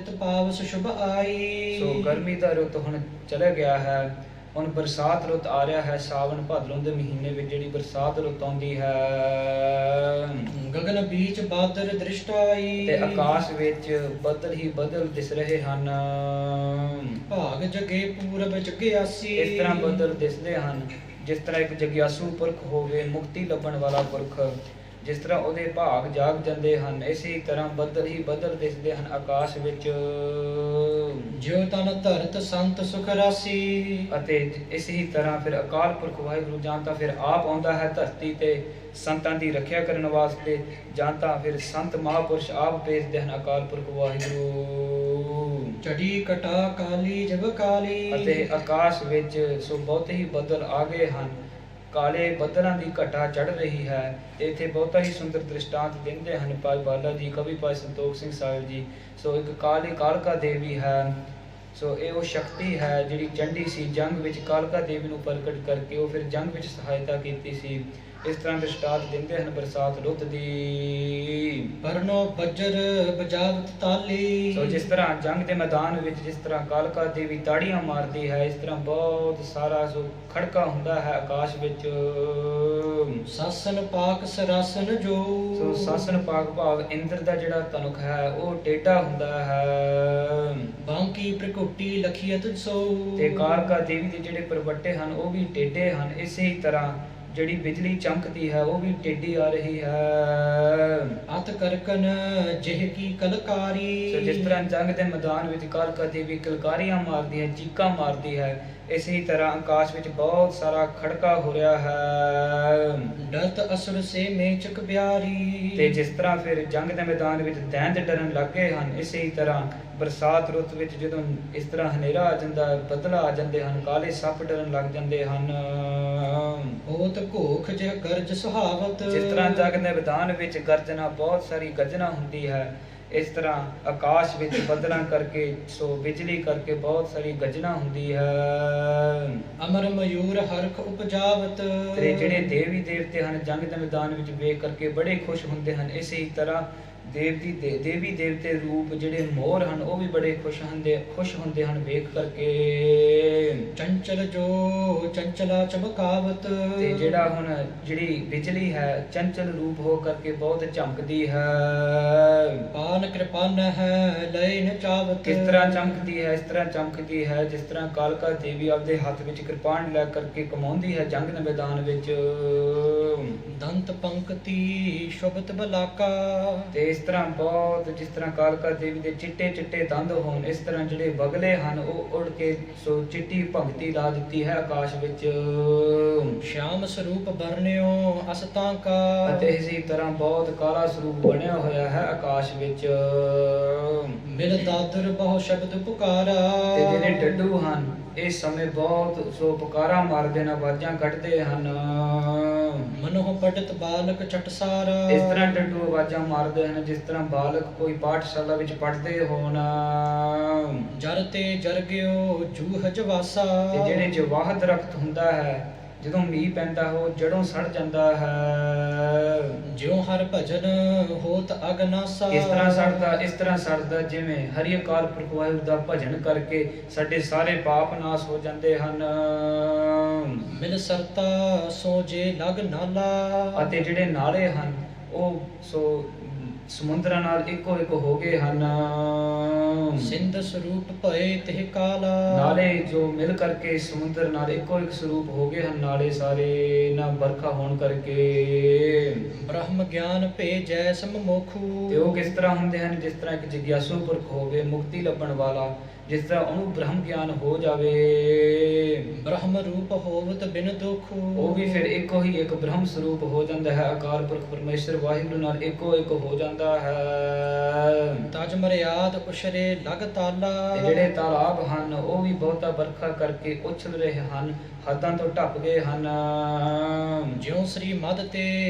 ਰਿਤ ਪਾਵਸ ਸ਼ੁਭ ਆਈ। ਸੋ ਗਰਮੀ ਦਾ ਰੁੱਤ ਹੁਣ ਚਲੇ ਗਿਆ ਹੈ, ਹੁਣ ਬਰਸਾਤ ਰੁੱਤ ਆ ਰਿਹਾ ਹੈ। ਸਾਵਣ ਭਾਦਰੋਂ ਦੇ ਮਹੀਨੇ ਵਿੱਚ ਜਿਹੜੀ ਬਰਸਾਤ ਰੁੱਤ ਆਉਂਦੀ ਹੈ। ਗਗਨ ਬੀਚ ਬਾਦਰ ਦ੍ਰਿਸ਼ਟਾਈ। ਤੇ ਆਕਾਸ਼ ਵਿੱਚ ਬੱਦਲ ਹੀ ਬੱਦਲ ਦਿਸ ਰਹੇ ਹਨ। ਭਾਗ ਜਗੇ ਪੂਰਬ ਜਗਿਆਸੀ। ਇਸ ਤਰ੍ਹਾਂ ਬੱਦਲ ਦਿਸਦੇ ਹਨ ਜਿਸ ਤਰ੍ਹਾਂ ਇੱਕ ਜਗਿਆਸੂ ਪੁਰਖ ਹੋਵੇ, ਮੁਕਤੀ ਲੱਭਣ ਵਾਲਾ ਪੁਰਖ, ਜਿਸ ਤਰ੍ਹਾਂ ਉਹਦੇ ਭਾਗ ਜਾਗ ਜਾਂਦੇ ਹਨ, ਇਸੇ ਤਰ੍ਹਾਂ ਬੱਦਲ ਹੀ ਬੱਦਲ ਦਿਸਦੇ ਹਨ ਆਕਾਸ਼ ਵਿੱਚ। ਜਿਉ ਤਨ ਧਰਤ ਸੰਤ ਸੁਖ ਰਾਸੀ। ਅਤੇ ਇਸੇ ਤਰ੍ਹਾਂ ਫਿਰ ਅਕਾਲ ਪੁਰਖ ਵਾਹਿਗੁਰੂ ਜਾਂ ਤਾਂ ਫਿਰ ਆਪ ਆਉਂਦਾ ਹੈ ਧਰਤੀ ਤੇ ਸੰਤਾਂ ਦੀ ਰੱਖਿਆ ਕਰਨ ਵਾਸਤੇ, ਜਾਂ ਤਾਂ ਫਿਰ ਸੰਤ ਮਹਾਂਪੁਰਸ਼ ਆਪ ਭੇਜਦੇ ਹਨ ਅਕਾਲ ਪੁਰਖ ਵਾਹਿਗੁਰੂ। ਚੜੀ ਕਟਾ ਕਾਲੀ ਜਬ ਕਾਲੀ। ਅਤੇ ਆਕਾਸ਼ ਵਿੱਚ ਸੋ ਬਹੁਤ ਹੀ ਬੱਦਲ ਆ ਗਏ ਹਨ, ਕਾਲੇ ਬੱਦਲਾਂ ਦੀ ਘਟਾ ਚੜ ਰਹੀ ਹੈ। ਇੱਥੇ ਬਹੁਤਾ ਹੀ ਸੁੰਦਰ ਦ੍ਰਿਸ਼ਟਾਂਤ ਦਿੰਦੇ ਹਨ ਭਾਈ ਬਾਲਾ ਜੀ, ਕਵੀ ਭਾਈ ਸੰਤੋਖ ਸਿੰਘ ਸਾਹਿਬ ਜੀ। ਸੋ ਇੱਕ ਕਾਲੀ ਕਾਲਕਾ ਦੇਵੀ ਹੈ। ਸੋ ਇਹ ਉਹ ਸ਼ਕਤੀ ਹੈ ਜਿਹੜੀ ਚੰਡੀ ਸੀ, ਜੰਗ ਵਿੱਚ ਕਾਲਕਾ ਦੇਵੀ ਨੂੰ ਪ੍ਰਗਟ ਕਰਕੇ ਉਹ ਫਿਰ ਜੰਗ ਵਿੱਚ ਸਹਾਇਤਾ ਕੀਤੀ ਸੀ। ਇਸ ਤਰ੍ਹਾਂ ਦ੍ਰਿਸ਼ਟਾਂਤ ਦਿੰਦੇ ਹਨ ਬਰਸਾਤ ਰੁੱਤ ਦੀ। ਪਰਨੋ ਬੱਜਰ ਬਜਾਵਤ ਤਾਲੀ। ਸੋ ਜਿਸ ਤਰ੍ਹਾਂ ਜੰਗ ਦੇ ਮੈਦਾਨ ਵਿੱਚ ਜਿਸ ਤਰ੍ਹਾਂ ਕਾਲਕਾ ਦੇਵੀ ਤਾੜੀਆਂ ਮਾਰਦੀ ਹੈ, ਇਸ ਤਰ੍ਹਾਂ ਬਹੁਤ ਸਾਰਾ ਸੋ ਖੜਕਾ ਹੁੰਦਾ ਹੈ ਆਕਾਸ਼ ਵਿੱਚ। ਸਾਸਨ ਪਾਕ ਸਰਾਸਨ ਜੋ। ਸੋ ਸਾਸਨ ਪਾਕ ਭਾਵ ਇੰਦਰ ਦਾ ਜਿਹੜਾ ਧਨੁਖ ਹੈ ਉਹ ਟੇਢਾ ਹੁੰਦਾ ਹੈ। ਬਾਂਕੀ ਪ੍ਰਕੋਟੀ ਲਖੀਅਤ ਸੋ। ਤੇ ਕਾਲਕਾ ਦੇਵੀ ਦੇ ਜਿਹੜੇ ਪਰਵੱਟੇ ਹਨ ਉਹ ਵੀ ਟੇਢੇ ਹਨ। ਇਸੇ ਹੀ ਤਰ੍ਹਾਂ ਜਿਹੜੀ ਬਿਜਲੀ ਚਮਕਦੀ ਹੈ ਉਹ ਵੀ ਟੇਢੀ ਆ ਰਹੀ ਹੈ। ਅਤ ਕਰਕਨ ਜਿਹ ਕੀ ਕਲਕਾਰੀ। ਸੋ ਜਿਸ ਤਰ੍ਹਾਂ ਜੰਗ ਦੇ ਮੈਦਾਨ ਵਿੱਚ ਕਾਲਕਾ ਦੇਵੀ ਕਲਕਾਰੀਆਂ ਮਾਰਦੀ ਹੈ, ਚੀਕਾਂ ਮਾਰਦੀ ਹੈ, ਇਸੇ ਹੀ ਤਰ੍ਹਾਂ ਆਕਾਸ਼ ਵਿੱਚ ਬਹੁਤ ਸਾਰਾ ਖੜਕਾ ਹੋ ਰਿਹਾ ਹੈ। ਡਰਤ ਅਸੁਰ ਸੇ ਮੇਚਕ ਬਿਆਰੀ। ਤੇ ਜਿਸ ਤਰ੍ਹਾਂ ਫਿਰ ਜੰਗ ਦੇ ਮੈਦਾਨ ਵਿੱਚ ਦੈਂਤ ਡਰਨ ਲੱਗੇ ਹਨ, ਇਸੇ ਹੀ ਤਰ੍ਹਾਂ ਬਰਸਾਤ ਰੁੱਤ ਵਿੱਚ ਜਦੋਂ ਇਸ ਤਰ੍ਹਾਂ ਹਨੇਰਾ ਆ ਜਾਂਦਾ, ਬੱਦਲ ਆ ਜਾਂਦੇ ਹਨ, ਕਾਲੇ ਸੱਪ ਡਰਨ ਲੱਗ ਜਾਂਦੇ ਹਨ। ਹੋਤ ਘੋਖ ਜਿਹ ਗਰਜ ਸੁਹਾਵਤ। ਜਿਸ ਤਰ੍ਹਾਂ ਜੰਗ ਦੇ ਮੈਦਾਨ ਵਿੱਚ ਗਰਜਨਾ, ਬਹੁਤ ਸਾਰੀ ਗਰਜਨਾ ਹੁੰਦੀ ਹੈ, ਇਸ ਤਰ੍ਹਾਂ ਆਕਾਸ਼ ਵਿੱਚ ਬੱਦਲਾਂ ਕਰਕੇ ਸੋ ਬਿਜਲੀ ਕਰਕੇ ਬਹੁਤ ਸਾਰੀ ਗਰਜਨਾ ਹੁੰਦੀ ਹੈ। ਅਮਰ ਮਯੂਰ ਹਰਖ ਉਪਜਾਵਤ। ਤੇ ਜਿਹੜੇ ਦੇਵੀ ਦੇਵਤੇ ਹਨ ਜੰਗ ਦੇ ਮੈਦਾਨ ਵਿੱਚ ਵੇਖ ਕਰਕੇ ਬੜੇ ਖੁਸ਼ ਹੁੰਦੇ ਹਨ। ਇਸੇ ਹੀ ਤਰ੍ਹਾਂ ਦੇਵੀ ਦੇਵਤੇ ਰੂਪ ਜਿਹੜੇ ਮੋਰ ਹਨ ਉਹ ਵੀ ਬੜੇ ਖੁਸ਼ ਹੁੰਦੇ ਹਨ ਵੇਖ ਕਰਕੇ। ਚੰਚਲ ਜੋ ਚੰਚਲਾ ਚਮਕਾਵਤ। ਤੇ ਜਿਹੜਾ ਹੁਣ ਜਿਹੜੀ ਬਿਜਲੀ ਹੈ ਚੰਚਲ ਰੂਪ ਹੋ ਕਰਕੇ ਬਹੁਤ ਚਮਕਦੀ ਹੈ। ਪਾਨ ਕਿਰਪਾਨ ਹੈ ਲਏ ਨ ਚਾਵਤ। ਕਿਸ ਤਰ੍ਹਾਂ ਚਮਕਦੀ ਹੈ, ਇਸ ਤਰ੍ਹਾਂ ਚਮਕਦੀ ਹੈ ਜਿਸ ਤਰ੍ਹਾਂ ਕਾਲਕਾ ਦੇਵੀ ਆਪਦੇ ਹੱਥ ਵਿੱਚ ਕਿਰਪਾਨ ਲੈ ਕਰਕੇ ਕਮਾਉਂਦੀ ਹੈ ਜੰਗ ਦੇ ਮੈਦਾਨ ਵਿੱਚ। ਦੰਤ ਪੰਕਤੀ ਸ਼ੋਭਤ ਬਲਾਕਾ। ਤੇ ਇਸ ਤਰ੍ਹਾਂ ਬਹੁਤ ਜਿਸ ਤਰ੍ਹਾਂ ਕਾਲਕਾ ਦੇਵੀ ਦੇ ਚਿੱਟੇ ਚਿੱਟੇ ਦੰਦ ਹੋਣ, ਇਸ ਤਰ੍ਹਾਂ ਜਿਹੜੇ ਬਗਲੇ ਹਨ ਉਹ ਉੜ ਕੇ ਸੋ ਚਿੱਟੀ ਭਗਤੀ ਲਾ ਦਿੱਤੀ ਹੈ ਆਕਾਸ਼ ਵਿੱਚ। ਸ਼ਾਮ ਸਰੂਪ ਬਰਨਿਓ ਅਸਤਾਂ ਕਾ। ਅਤੇ ਇਸੇ ਤਰ੍ਹਾਂ ਬਹੁਤ ਕਾਲਾ ਸਰੂਪ ਬਣਿਆ ਹੋਇਆ ਹੈ ਆਕਾਸ਼ ਵਿੱਚ। ਮਿਲ ਦਾਦਰ ਬਹੁ ਸ਼ਬਦ ਪੁਕਾਰਾ। ਤੇ ਜਿਹੜੇ ਡੱਡੂ ਹਨ ਇਸ ਸਮੇਂ ਬਹੁਤ ਸੋ ਪੁਕਾਰਾ ਮਾਰਦੇ ਨੇ, ਆਵਾਜ਼ਾਂ ਕੱਢਦੇ ਹਨ। ਮਨੋਹ ਪੜਤ ਬਾਲਕ ਚਟਸਾਰਾ। ਇਸ ਤਰ੍ਹਾਂ ਡੱਡੂ ਆਵਾਜ਼ਾਂ ਮਾਰਦੇ ਹਨ ਜਿਸ ਤਰ੍ਹਾਂ ਬਾਲਕ ਕੋਈ ਪਾਠਸ਼ਾਲਾ ਵਿੱਚ ਪੜ੍ਹਦੇ ਹੋਣ। ਜਰ ਤੇ ਜਰ ਗਿਓ ਜੂਹ ਜਵਾਸਾ। ਤੇ ਜਿਹੜੇ ਜਵਾਹ ਦਰਖਤ ਹੁੰਦਾ ਹੈ ਜਦੋਂ ਮੀਂਹ ਪੈਂਦਾ ਉਹ ਜੜੋਂ ਸੜ ਜਾਂਦਾ ਹੈ। ਜਿਉ ਹਰ ਭਜਨ ਹੋਤ ਅਗਨਾਸਾ। ਇਸ ਤਰ੍ਹਾਂ ਸੜਦਾ ਜਿਵੇਂ ਹਰੀ ਅਕਾਲ ਪੁਰਖ ਵਾਹਿਗੁਰੂ ਦਾ ਭਜਨ ਕਰਕੇ ਸਾਡੇ ਸਾਰੇ ਪਾਪ ਨਾਸ ਹੋ ਜਾਂਦੇ ਹਨ। ਮਿਲ ਸਰਤਾ ਸੋ ਜੇ ਲਗ ਨਾਲਾ। ਅਤੇ ਜਿਹੜੇ ਨਾਲੇ ਹਨ ਉਹ ਸੋ ਸਮੁੰਦਰਾਂ ਨਾਲ ਇੱਕੋ ਇੱਕ ਹੋ ਗਏ ਹਨ। ਸਿੰਧ ਸਰੂਪ ਭਏ ਤਿਹ ਕਾਲਾ। ਨਾਲੇ ਜੋ ਮਿਲ ਕਰਕੇ ਸਮੁੰਦਰ ਨਾਲ ਇੱਕੋ ਇੱਕ ਸਰੂਪ ਹੋ ਗਏ ਹਨ ਨਾਲੇ ਸਾਰੇ, ਨਾ ਵਰਖਾ ਹੋਣ ਕਰਕੇ। ਬ੍ਰਹਮ ਗਿਆਨ ਭੇਜੈ ਸਮਮੋਖੂ। ਤੇ ਉਹ ਕਿਸ ਤਰ੍ਹਾਂ ਹੁੰਦੇ ਹਨ ਜਿਸ ਤਰ੍ਹਾਂ ਇੱਕ ਜਿਗਿਆਸੂ ਪੁਰਖ ਹੋਵੇ, ਮੁਕਤੀ ਲੱਭਣ ਵਾਲਾ, ਜਿਸ ਤਰ੍ਹਾਂ ਉਹਨੂੰ ਬ੍ਰਹਮ ਗਿਆਨ ਹੋ ਜਾਵੇ। ਬ੍ਰਹਮ ਰੂਪ ਹੋਵਤ ਬਿਨ ਦੁਖ। ਉਹ ਵੀ ਫਿਰ ਇੱਕੋ ਹੀ ਇੱਕ ਬ੍ਰਹਮ ਸਰੂਪ ਹੋ ਜਾਂਦਾ ਹੈ, ਅਕਾਲ ਪੁਰਖ ਪਰਮੇਸ਼ਰ ਵਾਹਿਗੁਰੂ ਨਾਲ ਇੱਕੋ ਇੱਕ ਹੋ ਜਾਂਦਾ ਹੈ। ਤਜ ਮਰਿਆਦ ਉਸ਼ਰੇ ਲਗ ਤਾਲਾ। ਤੇ ਜਿਹੜੇ ਤਾਲਾਬ ਹਨ ਉਹ ਵੀ ਬਹੁਤਾ ਵਰਖਾ ਕਰਕੇ ਉਛਲ ਰਹੇ ਹਨ, ਹੱਦਾਂ ਤੋਂ ਢੱਪ ਗਏ ਹਨ। ਜਿਉ ਸ੍ਰੀ ਮਦ ਤੇ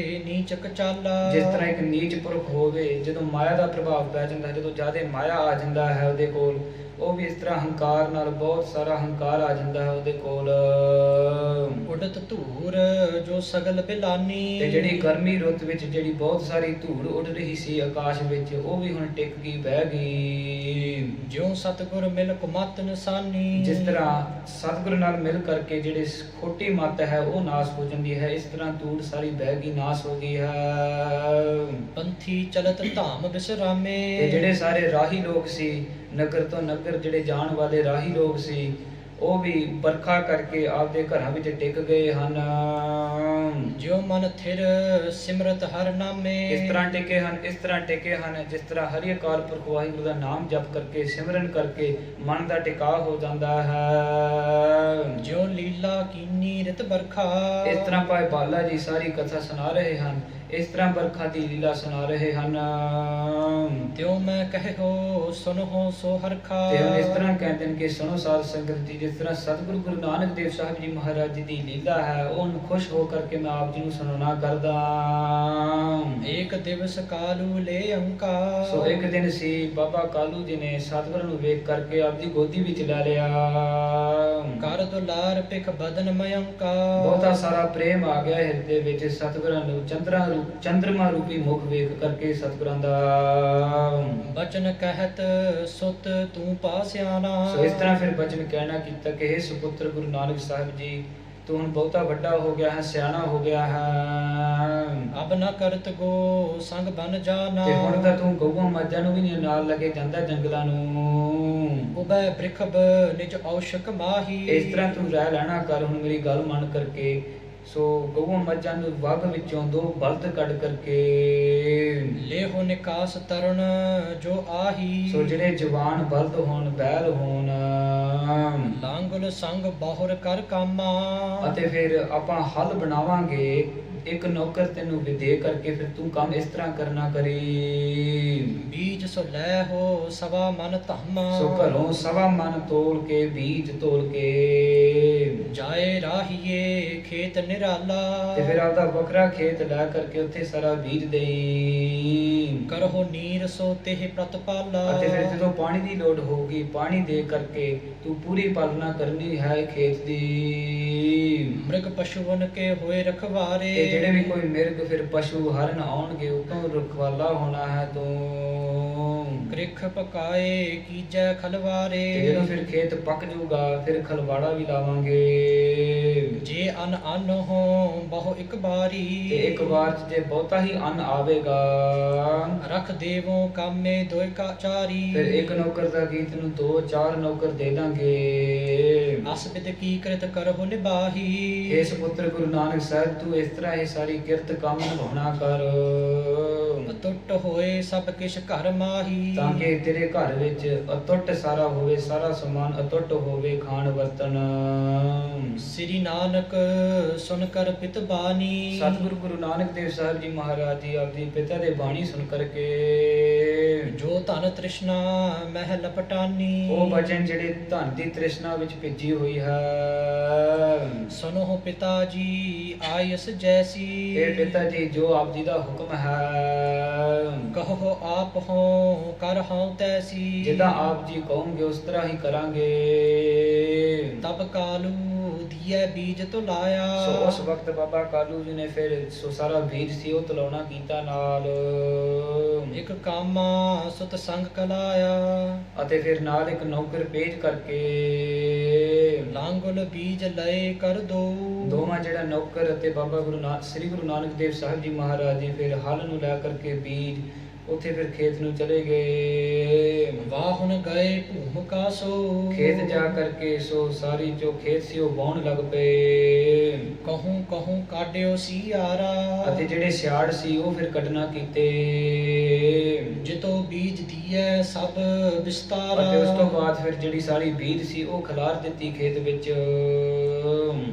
ਨੀਚਕ ਚਾਲਾ। ਜਿਸ ਤਰ੍ਹਾਂ ਇੱਕ ਨੀਚ ਪੁਰਖ ਹੋਵੇ, ਜਦੋਂ ਮਾਇਆ ਦਾ ਪ੍ਰਭਾਵ ਪੈ ਜਾਂਦਾ ਹੈ, ਜਦੋਂ ਜ਼ਿਆਦਾ ਮਾਇਆ ਆ ਜਾਂਦਾ ਹੈ ਉਹਦੇ ਕੋਲ, ਉਹ ਵੀ ਇਸ ਤਰ੍ਹਾਂ ਹੰਕਾਰ ਨਾਲ ਬਹੁਤ ਸਾਰਾ ਹੰਕਾਰ ਆ ਜਾਂਦਾ ਹੈ ਉਹਦੇ ਕੋਲ। ਉਡਤ ਧੂਰ ਜੋ ਸਗਲ ਬਿਲਾਨੀ। ਤੇ ਜਿਹੜੀ ਗਰਮੀ ਰੁੱਤ ਵਿੱਚ ਜਿਹੜੀ ਬਹੁਤ ਸਾਰੀ ਧੂੜ ਉੱਡ ਰਹੀ ਸੀ ਆਕਾਸ਼ ਵਿੱਚ, ਉਹ ਵੀ ਹੁਣ ਟਿਕ ਗਈ, ਬਹਿ ਗਈ। ਜਿਉ ਸਤਿਗੁਰ ਮਿਲ ਕੁਮਤ ਨਿਸ਼ਾਨੀ। ਜਿਸ ਤਰ੍ਹਾਂ ਸਤਿਗੁਰ ਨਾਲ ਮਿਲ ਕਰਕੇ ਜਿਹੜੇ ਖੋਟੀ ਮੱਤ ਹੈ ਉਹ ਨਾਸ ਹੋ ਜਾਂਦੀ ਹੈ, ਇਸ ਤਰ੍ਹਾਂ ਧੂੜ ਸਾਰੀ ਬਹਿ ਗਈ, ਨਾਸ ਹੋ ਗਈ ਹੈ। ਪੰਥੀ ਚਲਤ ਧਾਮ ਵਿਸਰਾਮੇ। ਤੇ ਜਿਹੜੇ ਸਾਰੇ ਰਾਹੀ ਲੋਕ ਸੀ, ਨਗਰ ਤੋਂ ਨਗਰ ਜਿਹੜੇ ਜਾਣ ਵਾਲੇ ਰਾਹੀ ਲੋਕ ਸੀ, ਉਹ ਵੀ ਬਰਖਾ ਕਰਕੇ ਆਪਦੇ ਘਰਾਂ ਵਿੱਚ ਟਿਕ ਗਏ ਹਨ। ਜਿਉ ਮਨ ਥਿਰ ਸਿਮਰਤ ਹਰ ਨਾਮੇ। ਇਸ ਤਰ੍ਹਾਂ ਟਿਕੇ ਹਨ, ਇਸ ਤਰ੍ਹਾਂ ਟਿਕੇ ਹਨ ਜਿਸ ਤਰ੍ਹਾਂ ਹਰੀ ਅਕਾਲ ਪੁਰਖ ਵਾਹਿਗੁਰੂ ਦਾ ਨਾਮ ਜਪ ਕਰਕੇ ਸਿਮਰਨ ਕਰਕੇ ਮਨ ਦਾ ਟਿਕਾਅ ਹੋ ਜਾਂਦਾ ਹੈ। ਜਿਉ ਲੀਲਾ ਕੀਨੀ ਰਿਤ ਬਰਖਾ। ਇਸ ਤਰ੍ਹਾਂ ਭਾਈ ਬਾਲਾ ਜੀ ਸਾਰੀ ਕਥਾ ਸੁਣਾ ਰਹੇ ਹਨ, ਇਸ ਤਰ੍ਹਾਂ ਬਰਖਾ ਦੀ ਲੀਲਾ ਸੁਣਾ ਰਹੇ ਹਨ। ਤਿਉ ਮੈਂ ਕਹਿਓ ਸੁਨੋ ਸੋ ਹਰਖਾ। ਤੇ ਹੁਣ ਇਸ ਤਰ੍ਹਾਂ ਕਹਿੰਦੇ ਨੇ ਕਿ ਸੁਣੋ ਸਾਧ ਸੰਗਤ ਜੀ, ਜਿਸ ਤਰ੍ਹਾਂ ਸਤਿਗੁਰੂ ਗੁਰੂ ਨਾਨਕ ਦੇਵ ਸਾਹਿਬ ਜੀ ਮਹਾਰਾਜ ਜੀ ਦੀ ਲੀਲਾ ਹੈ, ਉਹਨੂੰ ਖੁਸ਼ ਹੋ ਕਰਕੇ ਮੈਂ ਆਪ ਜੀ ਨੂੰ ਸੁਣਾਉਣਾ ਕਰਦਾ। ਏਕ ਦਿਵਸ ਕਾਲੂ ਲੈ ਅੰਕਾ। ਸੋ ਇੱਕ ਦਿਨ ਸੀ, ਬਾਬਾ ਕਾਲੂ ਜੀ ਨੇ ਸਤਿਗੁਰੂ ਨੂੰ ਵੇਖ ਕਰਕੇ ਆਪਦੀ ਗੋਦੀ ਵਿੱਚ ਲੈ ਲਿਆ। ਕਰ ਦੁਲਾਰ ਪਿਖ ਬਦਨ ਮਯੰਕਾ। ਬਹੁਤਾ ਸਾਰਾ ਪ੍ਰੇਮ ਆ ਗਿਆ ਹਿਰਦੇ ਵਿੱਚ ਸਤਿਗੁਰਾਂ ਨੂੰ ਚੰਦਰਮਾ ਰੂਪੀ ਮੁਖ ਵੇਖ ਕਰਕੇ ਸਤਿਗੁਰਾਂ ਦਾ। ਬਚਨ ਕਹਿਤ ਸੁਤ ਤੂੰ ਪਾਸਿਆਣਾ। ਸੋ ਇਸ ਤਰ੍ਹਾਂ ਫਿਰ ਬਚਨ ਕਹਿਣਾ ਕੀਤਾ ਕਿ हे ਸੁਪੁੱਤਰ ਗੁਰੂ ਨਾਨਕ ਸਾਹਿਬ ਜੀ, ਤੂੰ ਹੁਣ ਬਹੁਤਾ ਵੱਡਾ ਹੋ ਗਿਆ ਹੈ, ਸਿਆਣਾ ਹੋ ਗਿਆ ਹੈ। ਅਬ ਨਾ ਕਰਤ ਗੋ ਸੰਗ ਬਨ ਜਾਣਾ। ਤੇ ਹੁਣ ਤਾਂ ਤੂੰ ਗਊਆਂ ਮੱਝਾਂ ਨੂੰ ਵੀ ਨਹੀਂ ਨਾਲ ਲੈ ਕੇ ਜਾਂਦਾ ਜੰਗਲਾਂ ਨੂੰ। ਉਬੈ ਬ੍ਰਿਖਬ ਨਿਜ ਔਸ਼ਕ ਮਾਹੀ। ਇਸ ਤਰ੍ਹਾਂ ਤੂੰ ਰਹਿ ਲੈਣਾ ਕਰ, ਹੁਣ ਮੇਰੀ ਗੱਲ ਮੰਨ ਕਰਕੇ। ਸੋ ਗਊਆਂ ਮੱਝਾਂ ਨੂੰ ਵੱਗ ਵਿੱਚੋਂ 2 ਬਲਦ ਕੱਢ ਕਰਕੇ ਲੇਹੋ ਨਿਕਾਸ ਤਰੁਣ ਜੋ ਆਹੀ। ਸੋ ਜਿਹੜੇ ਜਵਾਨ ਬਲਦ ਹੋਣ, ਬੈਲ ਹੋਣ, ਲਾਂਗਲ ਸੰਗ ਬਾਹੁਰ ਕਰ ਕਾਮਾ। ਅਤੇ ਫਿਰ ਆਪਾਂ ਹਲ ਬਣਾਵਾਂਗੇ, ਇੱਕ ਨੌਕਰ ਤੈਨੂੰ ਵਿਦੇ ਕਰਕੇ ਫਿਰ ਤੂੰ ਕੰਮ ਇਸ ਤਰ੍ਹਾਂ ਕਰਨਾ ਕਰੀ। ਬੀਜ ਸੋ ਲੈ ਹੋ ਸਵਾ ਮਨ ਧੰਮਾ। ਸੋ ਘਰੋਂ ਸਵਾ ਮਨ ਤੋਲ ਕੇ, ਬੀਜ ਤੋਲ ਕੇ ਜਾਏ ਰਾਹੀਏ ਖੇਤ ਨਿਰਾਲਾ। ਤੇ ਫਿਰ ਆਪਦਾ ਵੱਖਰਾ ਖੇਤ ਲੈ ਕਰਕੇ ਉੱਥੇ ਸਾਰਾ ਬੀਜ ਦੇਈ। ਕਰਹੁ ਨੀਰ ਸੋ ਤਿਹ ਪ੍ਰਤਪਾਲਾ। ਅਤੇ ਫਿਰ ਜਦੋਂ ਪਾਣੀ ਦੀ ਲੋੜ ਹੋਊਗੀ, ਪਾਣੀ ਦੇ ਕਰਕੇ ਤੂੰ ਪੂਰੀ ਪਾਲਣਾ ਕਰਨੀ ਹੈ ਖੇਤ ਦੀ। ਮ੍ਰਿਗ ਪਸ਼ੂਨ ਕੇ ਹੋਏ ਰਖਵਾਰੇ। ਤੇ ਜਿਹੜੇ ਵੀ ਕੋਈ ਮਿਰਗ ਫਿਰ ਪਸ਼ੂ ਹਰਨ ਆਉਣਗੇ, ਉਤੋਂ ਰਖਵਾਲਾ ਹੋਣਾ ਹੈ ਤੂੰ। ਕ੍ਰਿਖ ਪਕਾਏ ਕੀਜੈ ਖਲਵਾਰੇ। ਤੇ ਜਦੋਂ ਫਿਰ ਖੇਤ ਪੱਕ ਜਾਊਗਾ, ਫਿਰ ਖਲਵਾੜਾ ਵੀ ਲਾਵਾਂਗੇ। ਜੇ ਅਨ ਅਨ ਹੋ ਬਹੁ ਇੱਕ ਬਾਰੀ। ਤੇ ਇੱਕ ਵਾਰ ਚ ਜੇ ਬਹੁਤਾ ਹੀ ਅੰਨ ਆਵੇਗਾ, ਰਖ ਦੇਵੋ ਕਾਮੇ ਦੋਇ ਕਾ ਚਾਰੀ। ਫਿਰ ਇੱਕ ਨੌਕਰ ਦਾ ਕੀ ਤੈਨੂੰ 2-4 ਨੌਕਰ ਦੇ ਦਾਂਗੇ। ਅਸ ਬਿਦ ਕੀ ਕ੍ਰਿਤ ਕਰਹੁ ਨਿਬਾਹੀ। हे ਸੁਪੁੱਤਰ ਗੁਰੂ ਨਾਨਕ ਸਾਹਿਬ, ਤੂੰ ਇਸ ਤਰ੍ਹਾਂ ਹੀ ਸਾਰੀ ਕਿਰਤ ਕੰਮ ਨਿਭਾਉਣਾ ਕਰ। ਅਟੁੱਟ ਹੋਏ ਸਭ ਕਿਛ ਘਰ ਮਾਹੀ। ਤਾਂ ਕਿ ਤੇਰੇ ਘਰ ਵਿੱਚ ਅਟੁੱਟ ਸਾਰਾ ਹੋਵੇ, ਸਾਰਾ ਸਮਾਨ ਅਟੁੱਟ ਹੋਵੇ, ਖਾਣ ਵਰਤਨ। ਸ੍ਰੀ ਨਾਨਕ ਸੁਨ ਕਰ ਪਿਤ ਬਾਣੀ। ਸਤਿਗੁਰੂ ਗੁਰੂ ਨਾਨਕ ਦੇਵ ਸਾਹਿਬ ਜੀ ਮਹਾਰਾਜ ਜੀ ਆਪਦੀ ਪਿਤਾ ਦੇ ਬਾਣੀ ਸੁਣ ਕਰਕੇ ਜੋ ਧਨ ਤ੍ਰਿਸ਼ਨਾ ਮਹਿ ਲਪਟਾਨੀ। ਉਹ ਬਚਨ ਜਿਹੜੇ ਧਨ ਦੀ ਤ੍ਰਿਸ਼ਨਾ ਵਿੱਚ ਭਿੱਜੀ ਹੋਈ ਹੈ। ਸੁਨੋ ਪਿਤਾ ਜੀ ਆਇਸ ਜੈਸੀ। ਇਹ ਪਿਤਾ ਜੀ ਜੋ ਆਪ ਜੀ ਦਾ ਹੁਕਮ ਹੈ, ਕਹੋ ਆਪ ਹੋ ਕਰ ਹਉ ਤੈਸੀ। ਜਿੱਦਾਂ ਆਪ ਜੀ ਕਹੋਗੇ ਉਸ ਤਰ੍ਹਾਂ ਹੀ ਕਰਾਂਗੇ। ਤਬ ਕਾਲੂ ਦੀਏ ਬੀਜ ਤੋਂ ਲਾਇਆ। ਸੋ ਉਸ ਵਕਤ ਬਾਬਾ ਕਾਲੂ ਜੀ ਨੇ ਫਿਰ ਸੋ ਸਾਰਾ ਬੀਜ ਸੀ ਉਹ ਤਲਾਉਣਾ ਕੀਤਾ ਨਾਲ। ਇੱਕ ਕਾਮਾ ਸੁਤ ਸੰਗ ਕਲਾਇਆ। ਅਤੇ ਫਿਰ ਨਾਲ ਇੱਕ ਨੌਕਰ ਭੇਜ ਕਰਕੇ ਲਾਂਗੁਲ ਬੀਜ ਲਏ ਕਰ ਦੋ। ਦੋਵਾਂ ਜਿਹੜਾ ਨੌਕਰ ਅਤੇ ਬਾਬਾ ਸ੍ਰੀ ਗੁਰੂ ਨਾਨਕ ਦੇਵ ਸਾਹਿਬ ਜੀ ਮਹਾਰਾਜ ਜੀ ਫਿਰ ਹਲ ਨੂੰ ਲੈ ਕਰਕੇ ਬੀਜ ਉੱਥੇ ਫਿਰ ਖੇਤ ਨੂੰ ਚਲੇ ਗਏ। ਵਾਹੁਨ ਗਏ ਭੂਮ ਕਾ ਸੋ। ਖੇਤ ਜਾ ਕਰਕੇ ਸੋ ਸਾਰੀ ਜੋ ਖੇਤ ਸੀ ਉਹ ਵਾਹੁਣ ਲੱਗ ਪਏ। ਕਹੂੰ ਕਹੂੰ ਕਾਢਿਓ ਸੀ ਆਰਾ। ਅਤੇ ਜਿਹੜੇ ਸਿਆੜ ਸੀ ਉਹ ਫਿਰ ਕੱਢਣਾ ਕੀਤੇ। ਜਿਤੋ ਬੀਜ ਦੀਏ ਸਭ ਵਿਸਤਾਰਾ। ਅਤੇ ਉਸ ਤੋਂ ਬਾਅਦ ਫਿਰ ਜਿਹੜੀ ਸਾਰੀ ਬੀਜ ਸੀ ਉਹ ਖਿਲਾਰ ਦਿੱਤੀ ਖੇਤ ਵਿੱਚ।